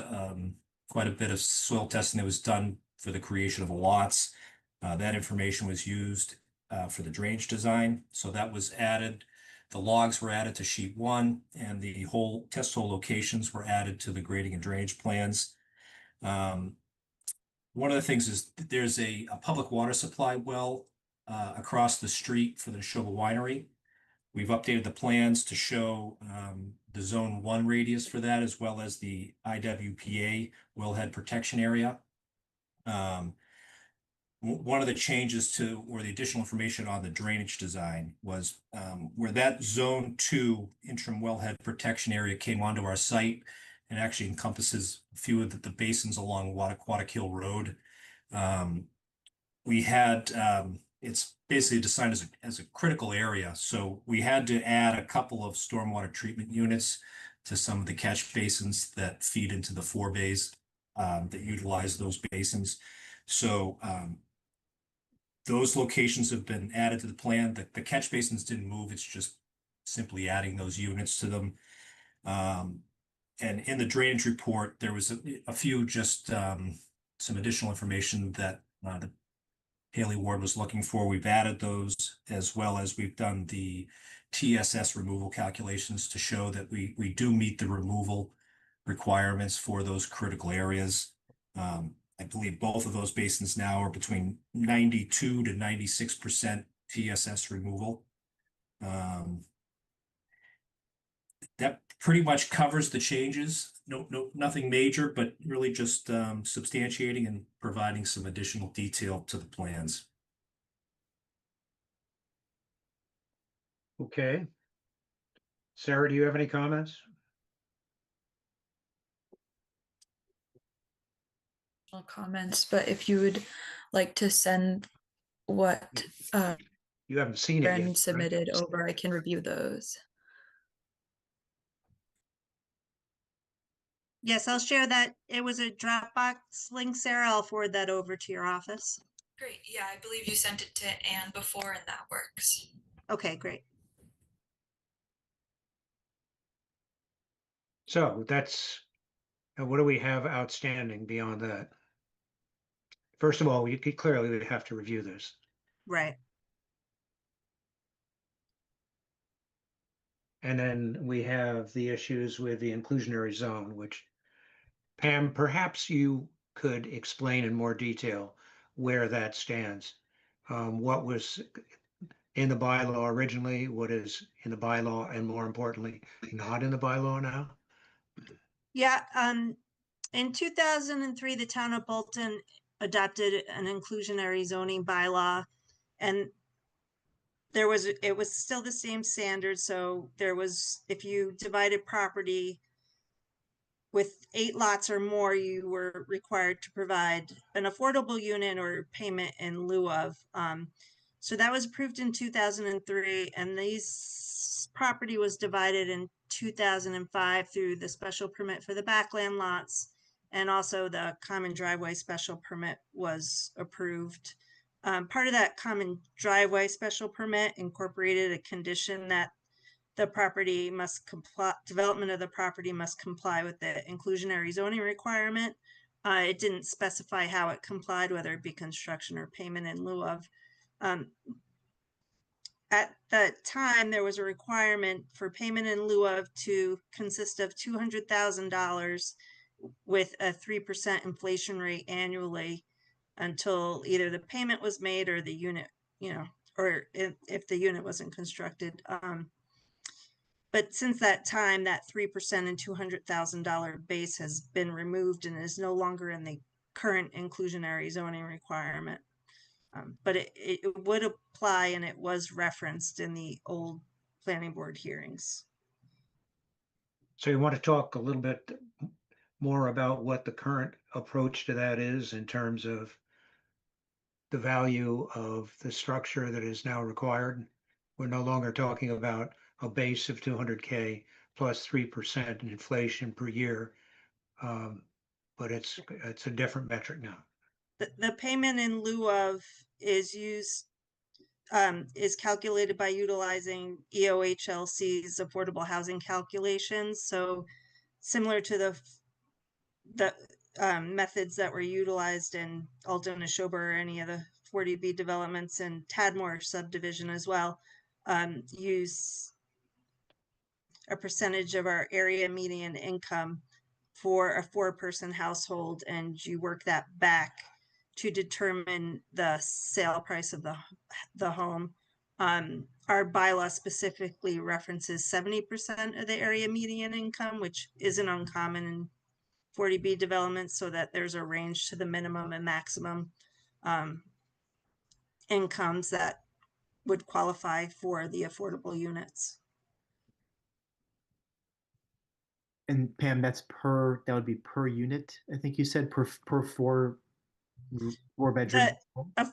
quite a bit of soil testing that was done for the creation of the lots. That information was used for the drainage design, so that was added. The logs were added to sheet 1, and the whole test hole locations were added to the grading and drainage plans. One of the things is that there's a public water supply well across the street for the Neshoba Winery. We've updated the plans to show the zone 1 radius for that, as well as the IWPA wellhead protection area. One of the changes to, or the additional information on the drainage design was where that zone 2 interim wellhead protection area came onto our site and actually encompasses a few of the basins along Wattaquatic Hill Road. We had, it's basically designed as a critical area. So we had to add a couple of stormwater treatment units to some of the catch basins that feed into the 4 bays that utilize those basins. So those locations have been added to the plan. The catch basins didn't move. It's just simply adding those units to them. And in the drainage report, there was a few just some additional information that the Haley Ward was looking for. We've added those, as well as we've done the TSS removal calculations to show that we do meet the removal requirements for those critical areas. I believe both of those basins now are between 92 to 96% TSS removal. That pretty much covers the changes. Nothing major, but really just substantiating and providing some additional detail to the plans. Okay. Sarah, do you have any comments? Comments, but if you would like to send what You haven't seen it yet, Bren right? submitted over, I can review those. Yes, I'll share that. It was a Dropbox link, Sarah. I'll forward that over to your office. Great. Yeah, I believe you sent it to Anne before and that works. Okay, great. So that's, what do we have outstanding beyond that? First of all, we could clearly we have to review this. Right. And then we have the issues with the inclusionary zone, which Pam, perhaps you could explain in more detail where that stands. What was in the bylaw originally, what is in the bylaw, and more importantly, not in the bylaw now? Yeah, in 2003, the town of Bolton adopted an inclusionary zoning bylaw, and it was still the same standard. So there was, if you divided property with 8 lots or more, you were required to provide an affordable unit or payment in lieu of. So that was approved in 2003, and these property was divided in 2005 through the special permit for the backland lots, and also the common driveway special permit was approved. Part of that common driveway special permit incorporated a condition that the property must comply, development of the property must comply with the inclusionary zoning requirement. It didn't specify how it complied, whether it be construction or payment in lieu of. At that time, there was a requirement for payment in lieu of to consist of $200,000 with a 3% inflation rate annually until either the payment was made or the unit, or if the unit wasn't constructed. But since that time, that 3% and $200,000 base has been removed and is no longer in the current inclusionary zoning requirement. But it would apply, and it was referenced in the old planning board hearings. So you want to talk a little bit more about what the current approach to that is in terms of the value of the structure that is now required? We're no longer talking about a base of 200K plus 3% inflation per year, but it's a different metric now. The payment in lieu of is calculated by utilizing EOHLC's affordable housing calculations. So similar to the methods that were utilized in Alton, Neshoba, or any of the 40B developments, and Tadmore subdivision as well, use a percentage of our area median income for a 4-person household, and you work that back to determine the sale price of the home. Our bylaw specifically references 70% of the area median income, which isn't uncommon in 40B developments, so that there's a range to the minimum and maximum incomes that would qualify for the affordable units. And Pam, that would be per unit, I think you said, per 4 bedroom. A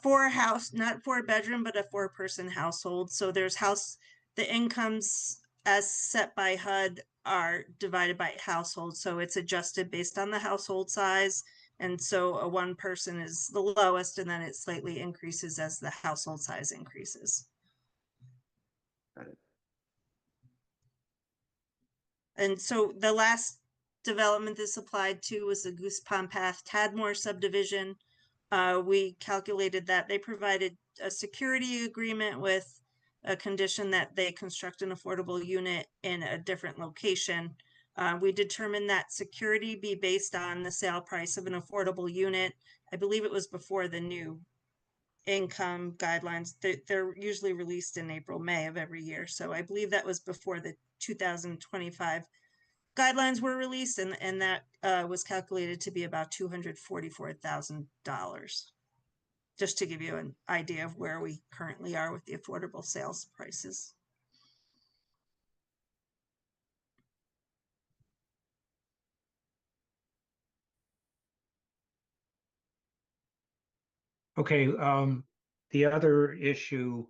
not 4-bedroom, but a 4-person household. So there's the incomes as set by HUD are divided by household, so it's adjusted based on the household size. And so a one person is the lowest, and then it slightly increases as the household size increases. Got it. And so the last development this applied to was the Goose Pond Path Tadmore subdivision. We calculated that they provided a security agreement with a condition that they construct an affordable unit in a different location. We determined that security be based on the sale price of an affordable unit. I believe it was before the new income guidelines. They're usually released in April, May of every year. So I believe that was before the 2025 guidelines were released, and that was calculated to be about $244,000. Just to give you an idea of where we currently are with the affordable sales prices. Okay, the other issue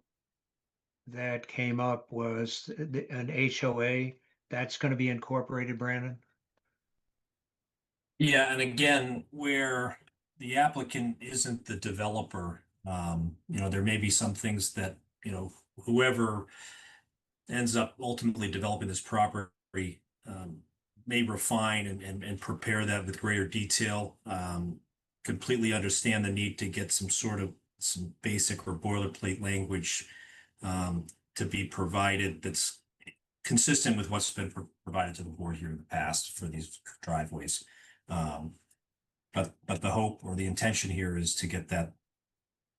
that came up was an HOA that's going to be incorporated, Brandon. Yeah, and again, where the applicant isn't the developer, there may be some things that, whoever ends up ultimately developing this property, may refine and prepare that with greater detail. Completely understand the need to get some basic or boilerplate language, to be provided that's consistent with what's been provided to the board here in the past for these driveways. But the hope or the intention here is to get that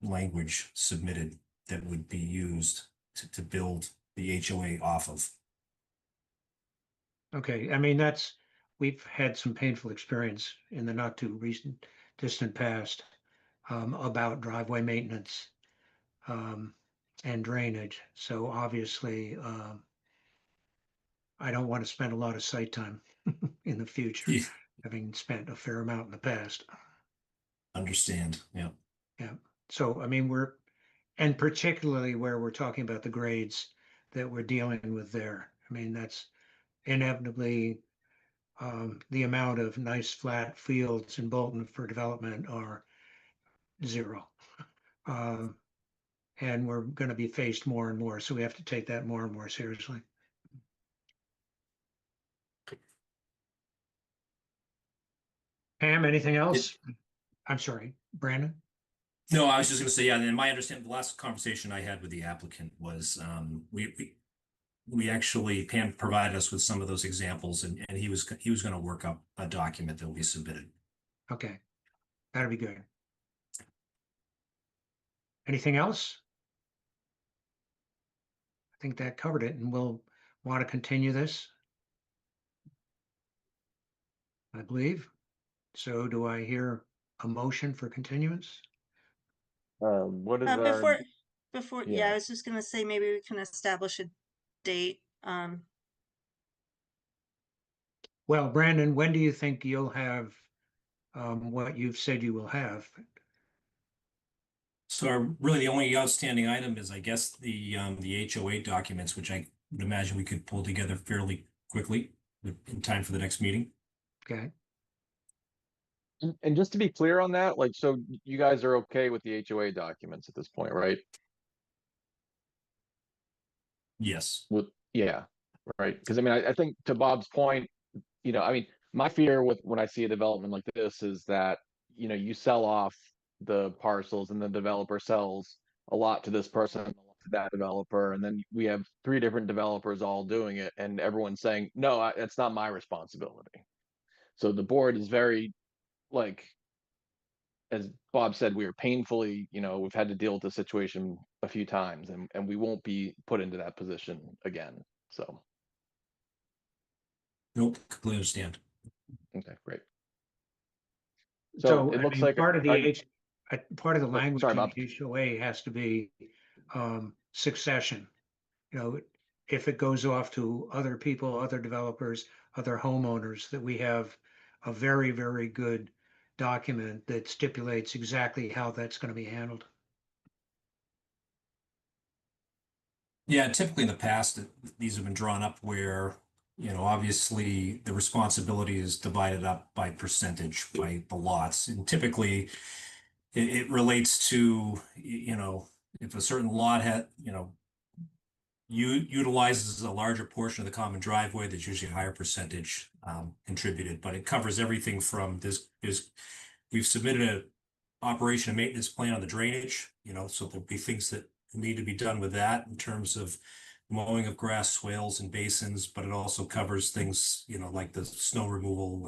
language submitted that would be used to build the HOA off of. Okay, I mean, we've had some painful experience in the not too recent distant past about driveway maintenance and drainage. So obviously, I don't want to spend a lot of site time in the future, Yeah. having spent a fair amount in the past. Understand, yeah. Yeah. So, I mean, and particularly where we're talking about the grades that we're dealing with there. I mean, that's inevitably the amount of nice flat fields in Bolton for development are zero. And we're going to be faced more and more. So we have to take that more and more seriously. Pam, anything else? I'm sorry, Brandon? No, I was just gonna say, yeah, and my understanding, the last conversation I had with the applicant was, we actually, Pam provided us with some of those examples, and he was gonna work up a document that will be submitted. Okay, that'll be good. Anything else? I think that covered it, and we'll want to continue this, I believe. So do I hear a motion for continuance? What is our, Before, yeah. I was just gonna say, maybe we can establish a date. Well, Brandon, when do you think you'll have what you've said you will have? So really the only outstanding item is, I guess, the HOA documents, which I would imagine we could pull together fairly quickly in time for the next meeting. Okay, And just to be clear on that, like, so you guys are okay with the HOA documents at this point, right? Yes. Yeah, right. Because I mean, I think to Bob's point, I mean, my fear with when I see a development like this is that, you sell off the parcels and the developer sells a lot to this person, a lot to that developer, and then we have three different developers all doing it, and everyone's saying, no, it's not my responsibility. So the board is very, like, as Bob said, we are painfully, we've had to deal with the situation a few times, and we won't be put into that position again. So, Nope, completely understand. okay, great. so So it I looks mean, like part of the oh, language sorry, in Bob. the HOA has to be succession. If it goes off to other people, other developers, other homeowners, that we have a very, very good document that stipulates exactly how that's going to be handled. Yeah, typically in the past, these have been drawn up where obviously the responsibility is divided up by percentage by the lots. And typically it relates to, if a certain lot had, utilizes a larger portion of the common driveway, there's usually a higher percentage contributed, but it covers everything from we've submitted a operation and maintenance plan on the drainage, so there'll be things that need to be done with that in terms of mowing of grass swales and basins, but it also covers things, like the snow removal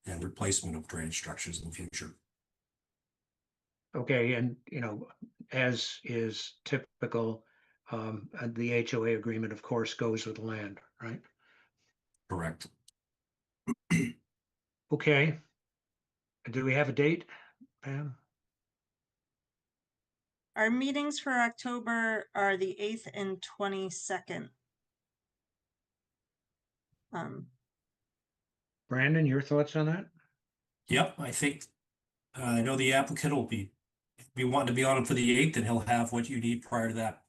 and replacement of drainage structures in the future. Okay, and as is typical, the HOA agreement, of course, goes with the land, right? Correct. Okay. Do we have a date, Pam? Our meetings for October are the 8th and 22nd. Brandon, your thoughts on that? Yep, I think, I know the applicant will be wanting to be on it for the 8th, and he'll have what you need prior to that.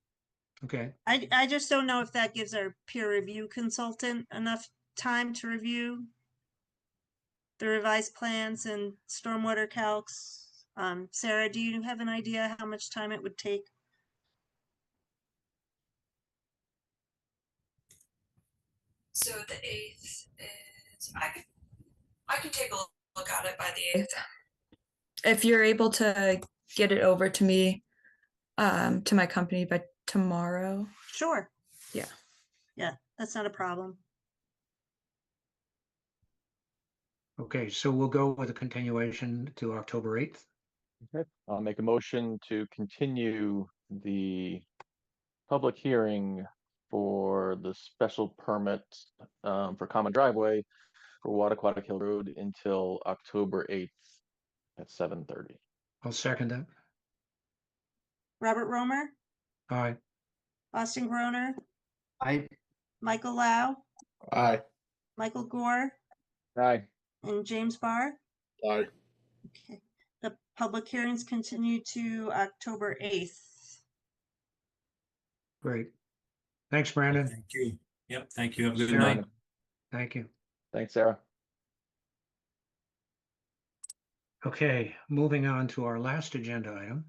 Okay. I just don't know if that gives our peer review consultant enough time to review the revised plans and stormwater calcs. Sarah, do you have an idea how much time it would take? So the 8th is, I can take a look at it by the 8th. If you're able to get it over to me, to my company by tomorrow. Sure. Yeah. Yeah, that's not a problem. Okay, so we'll go with a continuation to October 8th. Okay, I'll make a motion to continue the public hearing for the special permit for common driveway for Wattaquatic Hill Road until October 8th at 7:30. I'll second that. Robert Romer, Aye. Austin Groner, I Michael Lau, Aye. Michael Gore, Aye. and James Barr. Aye. Okay. The public hearings continue to October 8th. Great. Thanks, Brandon. Thank you. Yep, thank you. Have a good Sarah. night. Thank you. Thanks, Sarah. Okay, moving on to our last agenda item,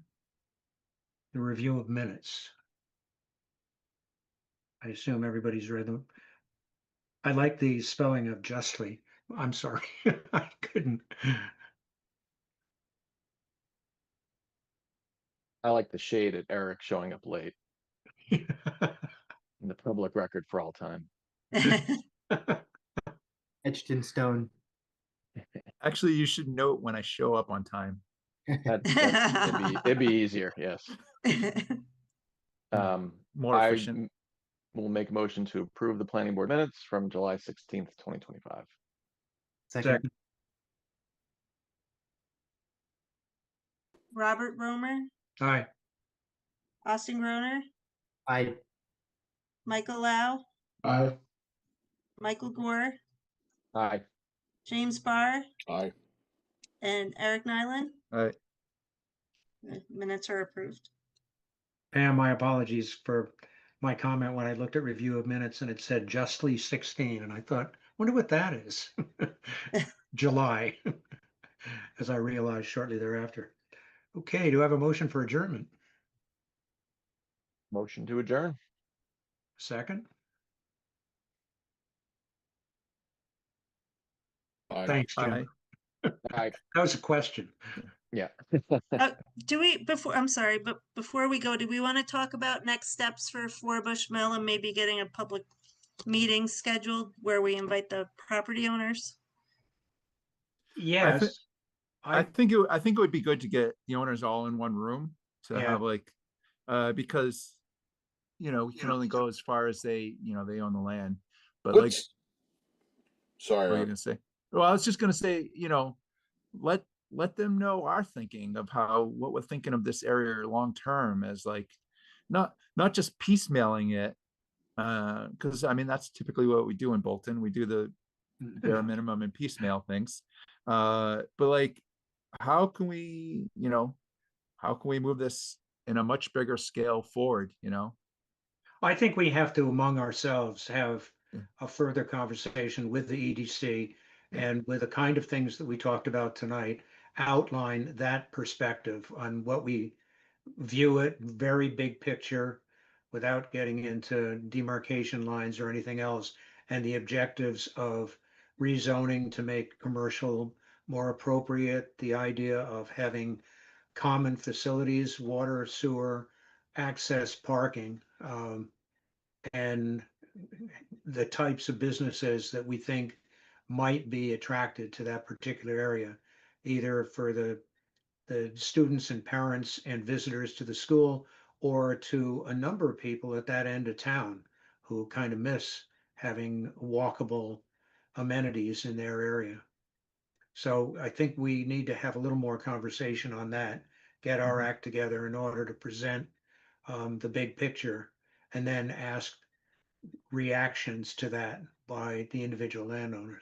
the review of minutes. I assume everybody's read them. I like the spelling of justly. I'm sorry, I couldn't. I like the shade at Eric showing up late in the public record for all time. etched in stone. Actually, you should note when I show up on time. It'd be easier, yes. More I efficient. will make a motion to approve the planning board minutes from July 16th, 2025. Second. Robert Romer, Aye. Austin Groner, I Michael Lau, Aye. Michael Gore, Aye. James Barr, Aye. and Eric Nyland. All right. The minutes are approved. Pam, my apologies for my comment when I looked at review of minutes and it said justly 16, and I thought, wonder what that is. July, as I realized shortly thereafter. Okay, do I have a motion for adjournment? Motion to adjourn. Second? Aye. Thanks, Jim. Aye. Aye. That was a question. Yeah. Do we, I'm sorry, but before we go, do we want to talk about next steps for Four Bush Mill and maybe getting a public meeting scheduled where we invite the property owners? Yes. I think it would be good to get the owners all in one room to Yeah. have like, because we can only go as far as they own the land. But like, Sorry. what are you gonna say? Well, I was just gonna say, let them know our thinking of what we're thinking of this area long term as like, not just piecemealing it, because I mean that's typically what we do in Bolton. We do the bare minimum and piecemeal things, but like, how can we move this in a much bigger scale forward? I think we have to, among ourselves, have a further conversation with the EDC and with the kind of things that we talked about tonight, outline that perspective on what we view it, very big picture, without getting into demarcation lines or anything else, and the objectives of rezoning to make commercial more appropriate, the idea of having common facilities, water, sewer, access, parking, and the types of businesses that we think might be attracted to that particular area, either for the students and parents and visitors to the school, or to a number of people at that end of town who kind of miss having walkable amenities in their area. So I think we need to have a little more conversation on that, get our act together in order to present the big picture, and then ask reactions to that by the individual landowners.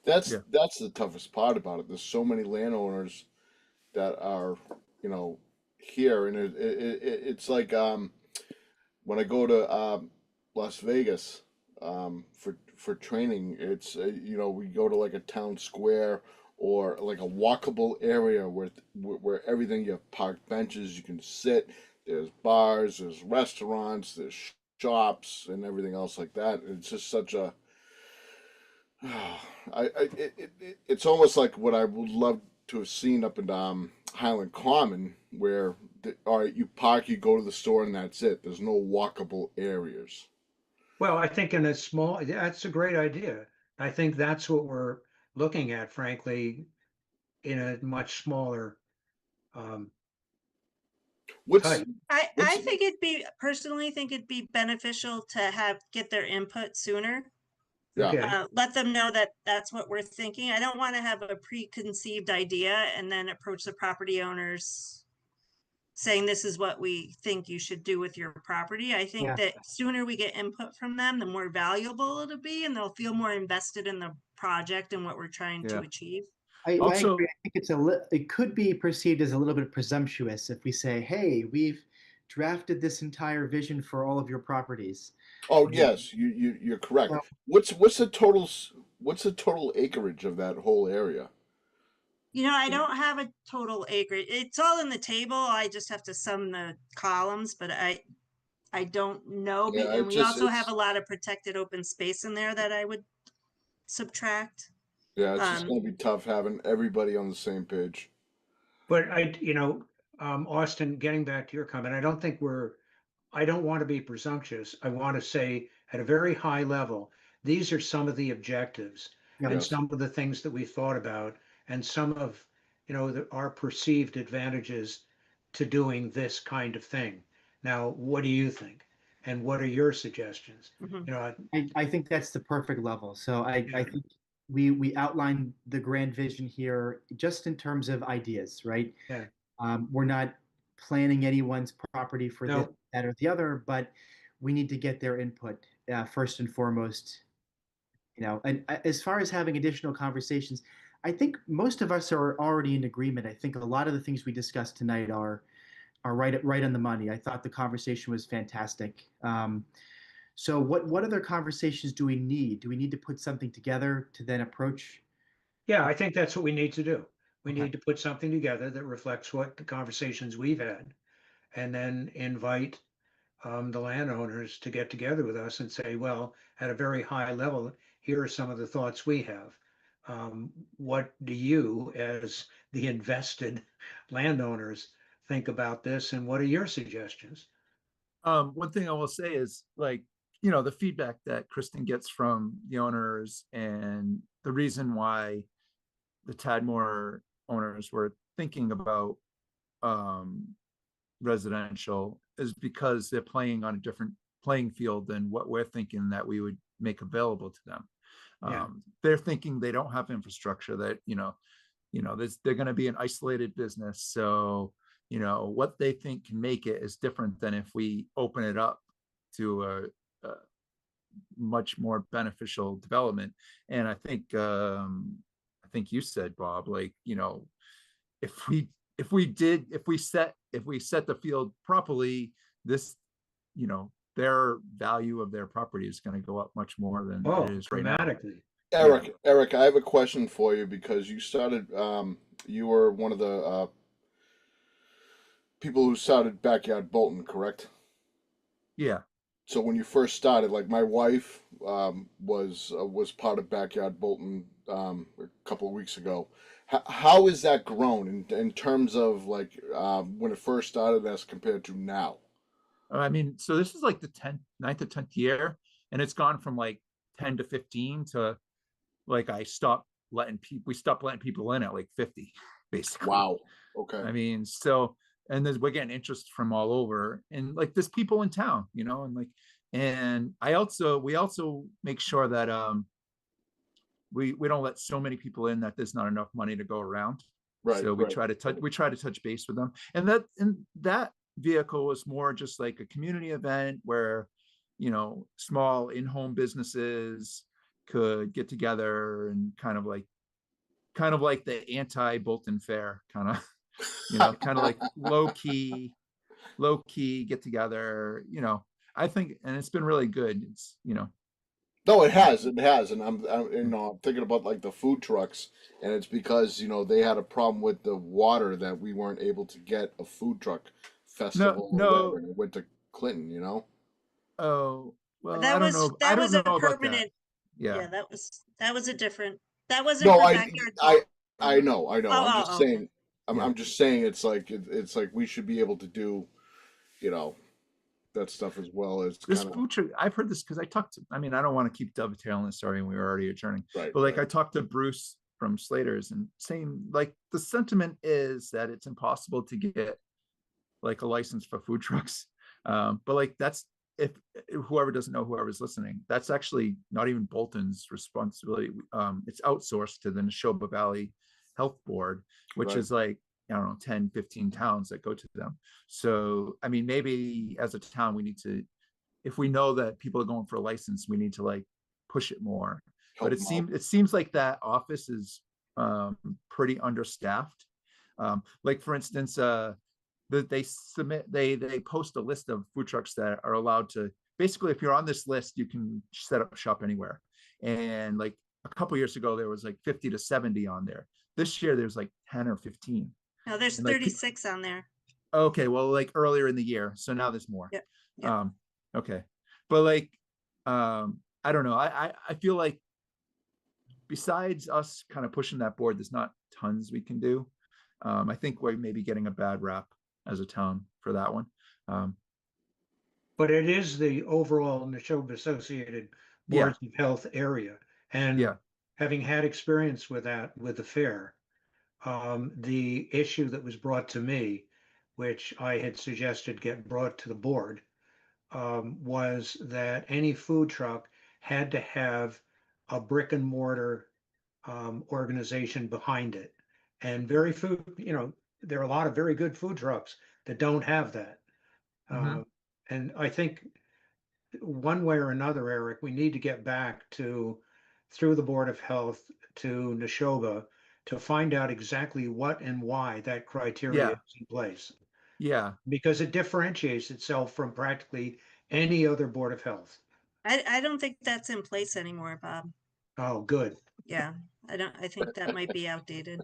That's Yeah. that's the toughest part about it. There's so many landowners that are, you know, here, and it's like when I go to Las Vegas for training, it's you know, we go to like a town square or like a walkable area where everything, you have parked benches, you can sit, there's bars, there's restaurants, there's shops and everything else like that. It's just such a it's almost like what I would love to have seen up in Highland Common, where all right, you park, you go to the store, and that's it. There's no walkable areas. Well, I think in a small, that's a great idea. I think that's what we're looking at, frankly, in a much smaller What's type. I think personally think it'd be beneficial to get their input sooner. yeah, Okay. Let them know that that's what we're thinking. I don't want to have a preconceived idea and then approach the property owners saying this is what we think you should do with your property. I think Yeah. that sooner we get input from them, the more valuable it'll be, and they'll feel more invested in the project and what we're trying to Yeah. achieve. I Also- agree. I think it could be perceived as a little bit presumptuous if we say, "Hey, we've drafted this entire vision for all of your properties." oh yes, you're correct. Well- What's the total acreage of that whole area? You know, I don't have a total acreage. It's all in the table. I just have to sum the columns, but I don't know. Yeah, And it we just also have it's a lot of protected open space in there that I would subtract. yeah, it's just Um, gonna be tough having everybody on the same page. But Austin, getting back to your comment, I don't want to be presumptuous. I want to say at a very high level, these are some of the objectives Yeah. and Yes. some of the things that we thought about and some of, our perceived advantages to doing this kind of thing. Now, what do you think? And what are your suggestions? mhm. You know, I think that's the perfect level. So I Yeah. think we outlined the grand vision here just in terms of ideas, right? Yeah. We're not planning anyone's property for this, No. that, or the other, but we need to get their input first and foremost. And as far as having additional conversations, I think most of us are already in agreement. I think a lot of the things we discussed tonight are right on the money. I thought the conversation was fantastic. So what other conversations do we need? Do we need to put something together to then approach? Yeah, I think that's what we need to do. We Okay. need to put something together that reflects what the conversations we've had, and then invite the landowners to get together with us and say, well, at a very high level, here are some of the thoughts we have. What do you, as the invested landowners, think about this, and what are your suggestions? One thing I will say is, like, the feedback that Kristen gets from the owners, and the reason why the Tadmore owners were thinking about residential is because they're playing on a different playing field than what we're thinking that we would make available to them. Yeah. They're thinking they don't have infrastructure, that they're going to be an isolated business. So what they think can make it is different than if we open it up to a much more beneficial development. And I think you said, Bob, like, if we set the field properly, this their value of their property is going to go up much more than Oh, it is right now. dramatically. Eric, I have a question for you because you started. You were one of the people who started Backyard Bolton, correct? Yeah. So when you first started, like my wife was part of Backyard Bolton a couple of weeks ago. How is that grown in terms of like when it first started as compared to now? I mean, so this is like the 10th, 9th or 10th year, and it's gone from like 10 to 15 to like we stopped letting people in at like 50, basically. Wow. Okay. I mean, so, and we're getting interest from all over, and like there's people in town, and like, and we also make sure that we don't let so many people in that there's not enough money to go around. Right. So we Right. try to touch base with them, and that vehicle was more just like a community event where small in-home businesses could get together and kind of like the anti-Bolton Fair kind of kind of like low key get together. I think, and it's been really good. It's No, it has, and I'm thinking about like the food trucks, and it's because they had a problem with the water that we weren't able to get a food truck festival or no. whatever, and it went to Clinton. Oh, well, I That don't was know. I that don't was know a about that. permanent. Yeah. Yeah, that was a different. That wasn't No, for backyard. I know. I'm just Oh, saying. okay. Yeah. I'm just saying. It's like we should be able to do, you know, that stuff as well as This kind of food truck, I've heard this because I mean, I don't want to keep dovetailing the story and we were already adjourning, right. but like Right. I talked to Bruce from Slater's and saying like the sentiment is that it's impossible to get like a license for food trucks. But like that's if whoever doesn't know, whoever's listening, that's actually not even Bolton's responsibility. It's outsourced to the Neshoba Valley Health Board, which Right. is like, I don't know, 10, 15 towns that go to them. So, I mean, maybe as a town, we need to, if we know that people are going for a license, we need to like push it more. But Help them out. it seems like that office is pretty understaffed. Like for instance, they post a list of food trucks that are allowed to, basically if you're on this list you can set up shop anywhere, and like a couple years ago there was like 50 to 70 on there. This year there's like 10 or 15. No, there's And like 36 on there. okay, well like earlier in the year, so now there's more. Yep. Yep. Okay, but like I don't know, I feel like besides us kind of pushing that board, there's not tons we can do. I think we're maybe getting a bad rap as a town for that one. But it is the overall Neshoba Associated Yeah. Boards of Health area. And Yeah. having had experience with that, with the fair, the issue that was brought to me, which I had suggested get brought to the board, was that any food truck had to have a brick and mortar organization behind it. And there are a lot of very good food trucks that don't have that. Mhm. And I think one way or another, Eric, we need to get back to, through the Board of Health, to Neshoba to find out exactly what and why that criteria Yeah. is in place, Yeah. because it differentiates itself from practically any other Board of Health. I don't think that's in place anymore, Bob. Oh, good. Yeah, I think that might be outdated.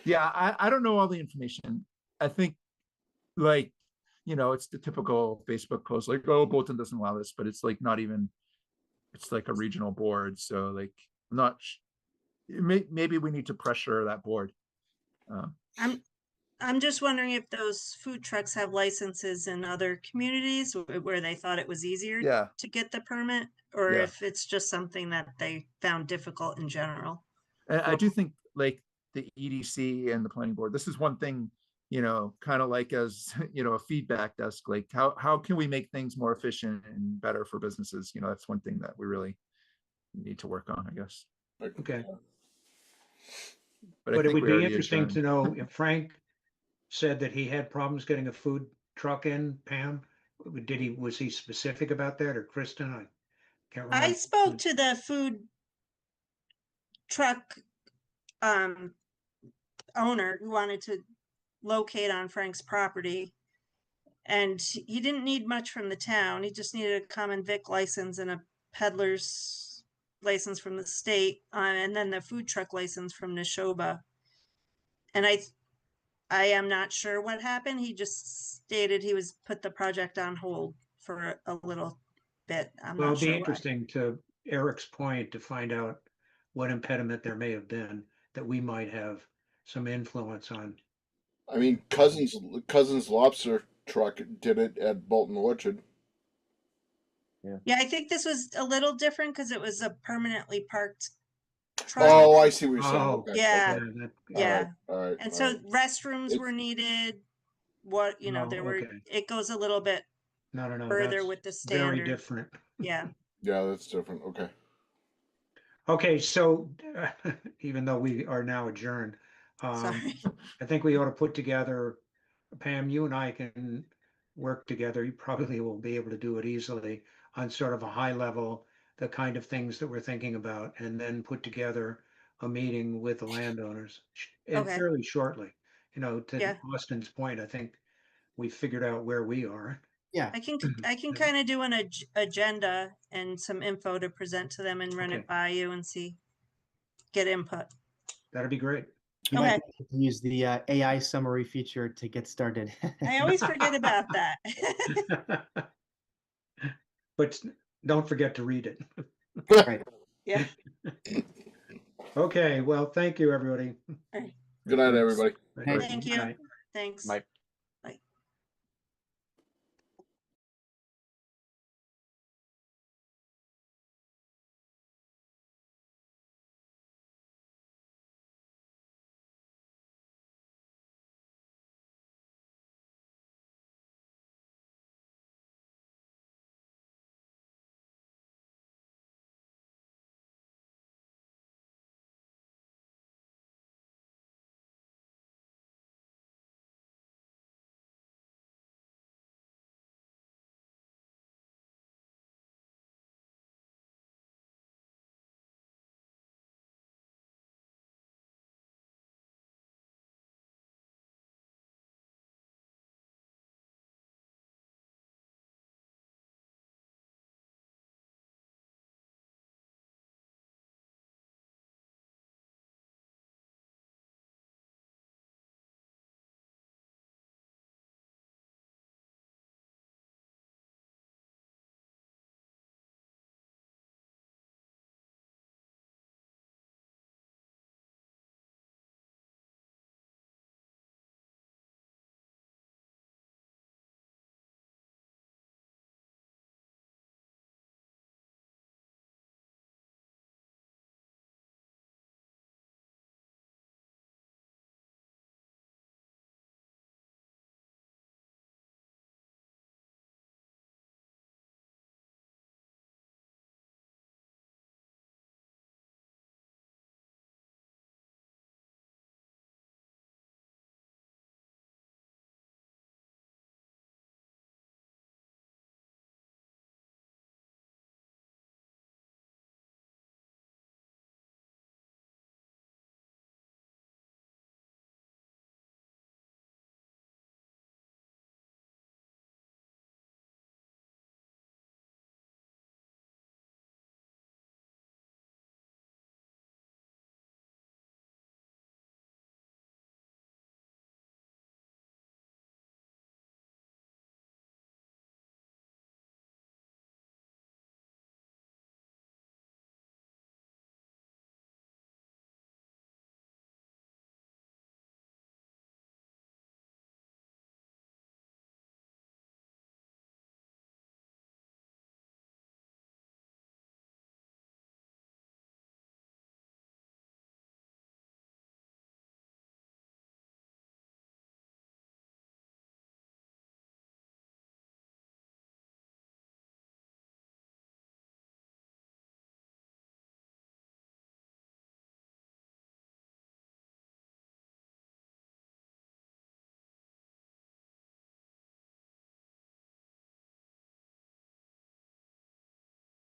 Yeah. I don't know all the information. I think like, it's the typical Facebook post like, oh, Bolton doesn't allow this, but it's like not even, it's like a regional board. So like, I'm not, maybe we need to pressure that board. I'm just wondering if those food trucks have licenses in other communities where they thought it was easier Yeah. to get the permit, or Yeah. if it's just something that they found difficult in general. And I do think like the EDC and the planning board, this is one thing, kind of like as, a feedback desk, like how can we make things more efficient and better for businesses? That's one thing that we really need to work on, I guess. Okay. But I But it think would we be already interesting to adjourned. know if Frank said that he had problems getting a food truck in, Pam. Was he specific about that, or Kristen? I can't I remember. spoke to the food truck owner who wanted to locate on Frank's property, And he didn't need much from the town. He just needed a common vic license and a peddler's license from the state, and then the food truck license from Neshoba. And I am not sure what happened. He just stated he was put the project on hold for a little bit. I'm Well, not it'd be sure why. interesting to Eric's point to find out what impediment there may have been that we might have some influence on. I mean, Cousins Lobster Truck did it at Bolton Orchard. Yeah, I think this was a little different because it was a permanently parked truck. Oh, I see what you're saying. Oh, Okay, yeah. okay. that- Yeah. All right. And all so right. restrooms were It's- needed. What, you know, No, there were, okay. it goes a little bit no, further that's with the very standard. different. Yeah. Yeah, that's different. Okay. Okay, so even though we are now adjourned, Sorry. I think we ought to put together, Pam, you and I can work together. You probably will be able to do it easily on sort of a high level, the kind of things that we're thinking about, and then put together a meeting with the landowners and Okay. fairly shortly. You know, to Yeah. Austin's point, I think we figured out where we are. Yeah. I can kind of do an agenda and some info to present to them and run Okay. it by you and get input. That'd be great. You Okay. might be able to use the AI summary feature to get started. I always forget about that. But don't forget to read it. Right. Yeah. Okay, well, thank you, everybody. Good night, everybody. Hey. Thank you. Thanks. Might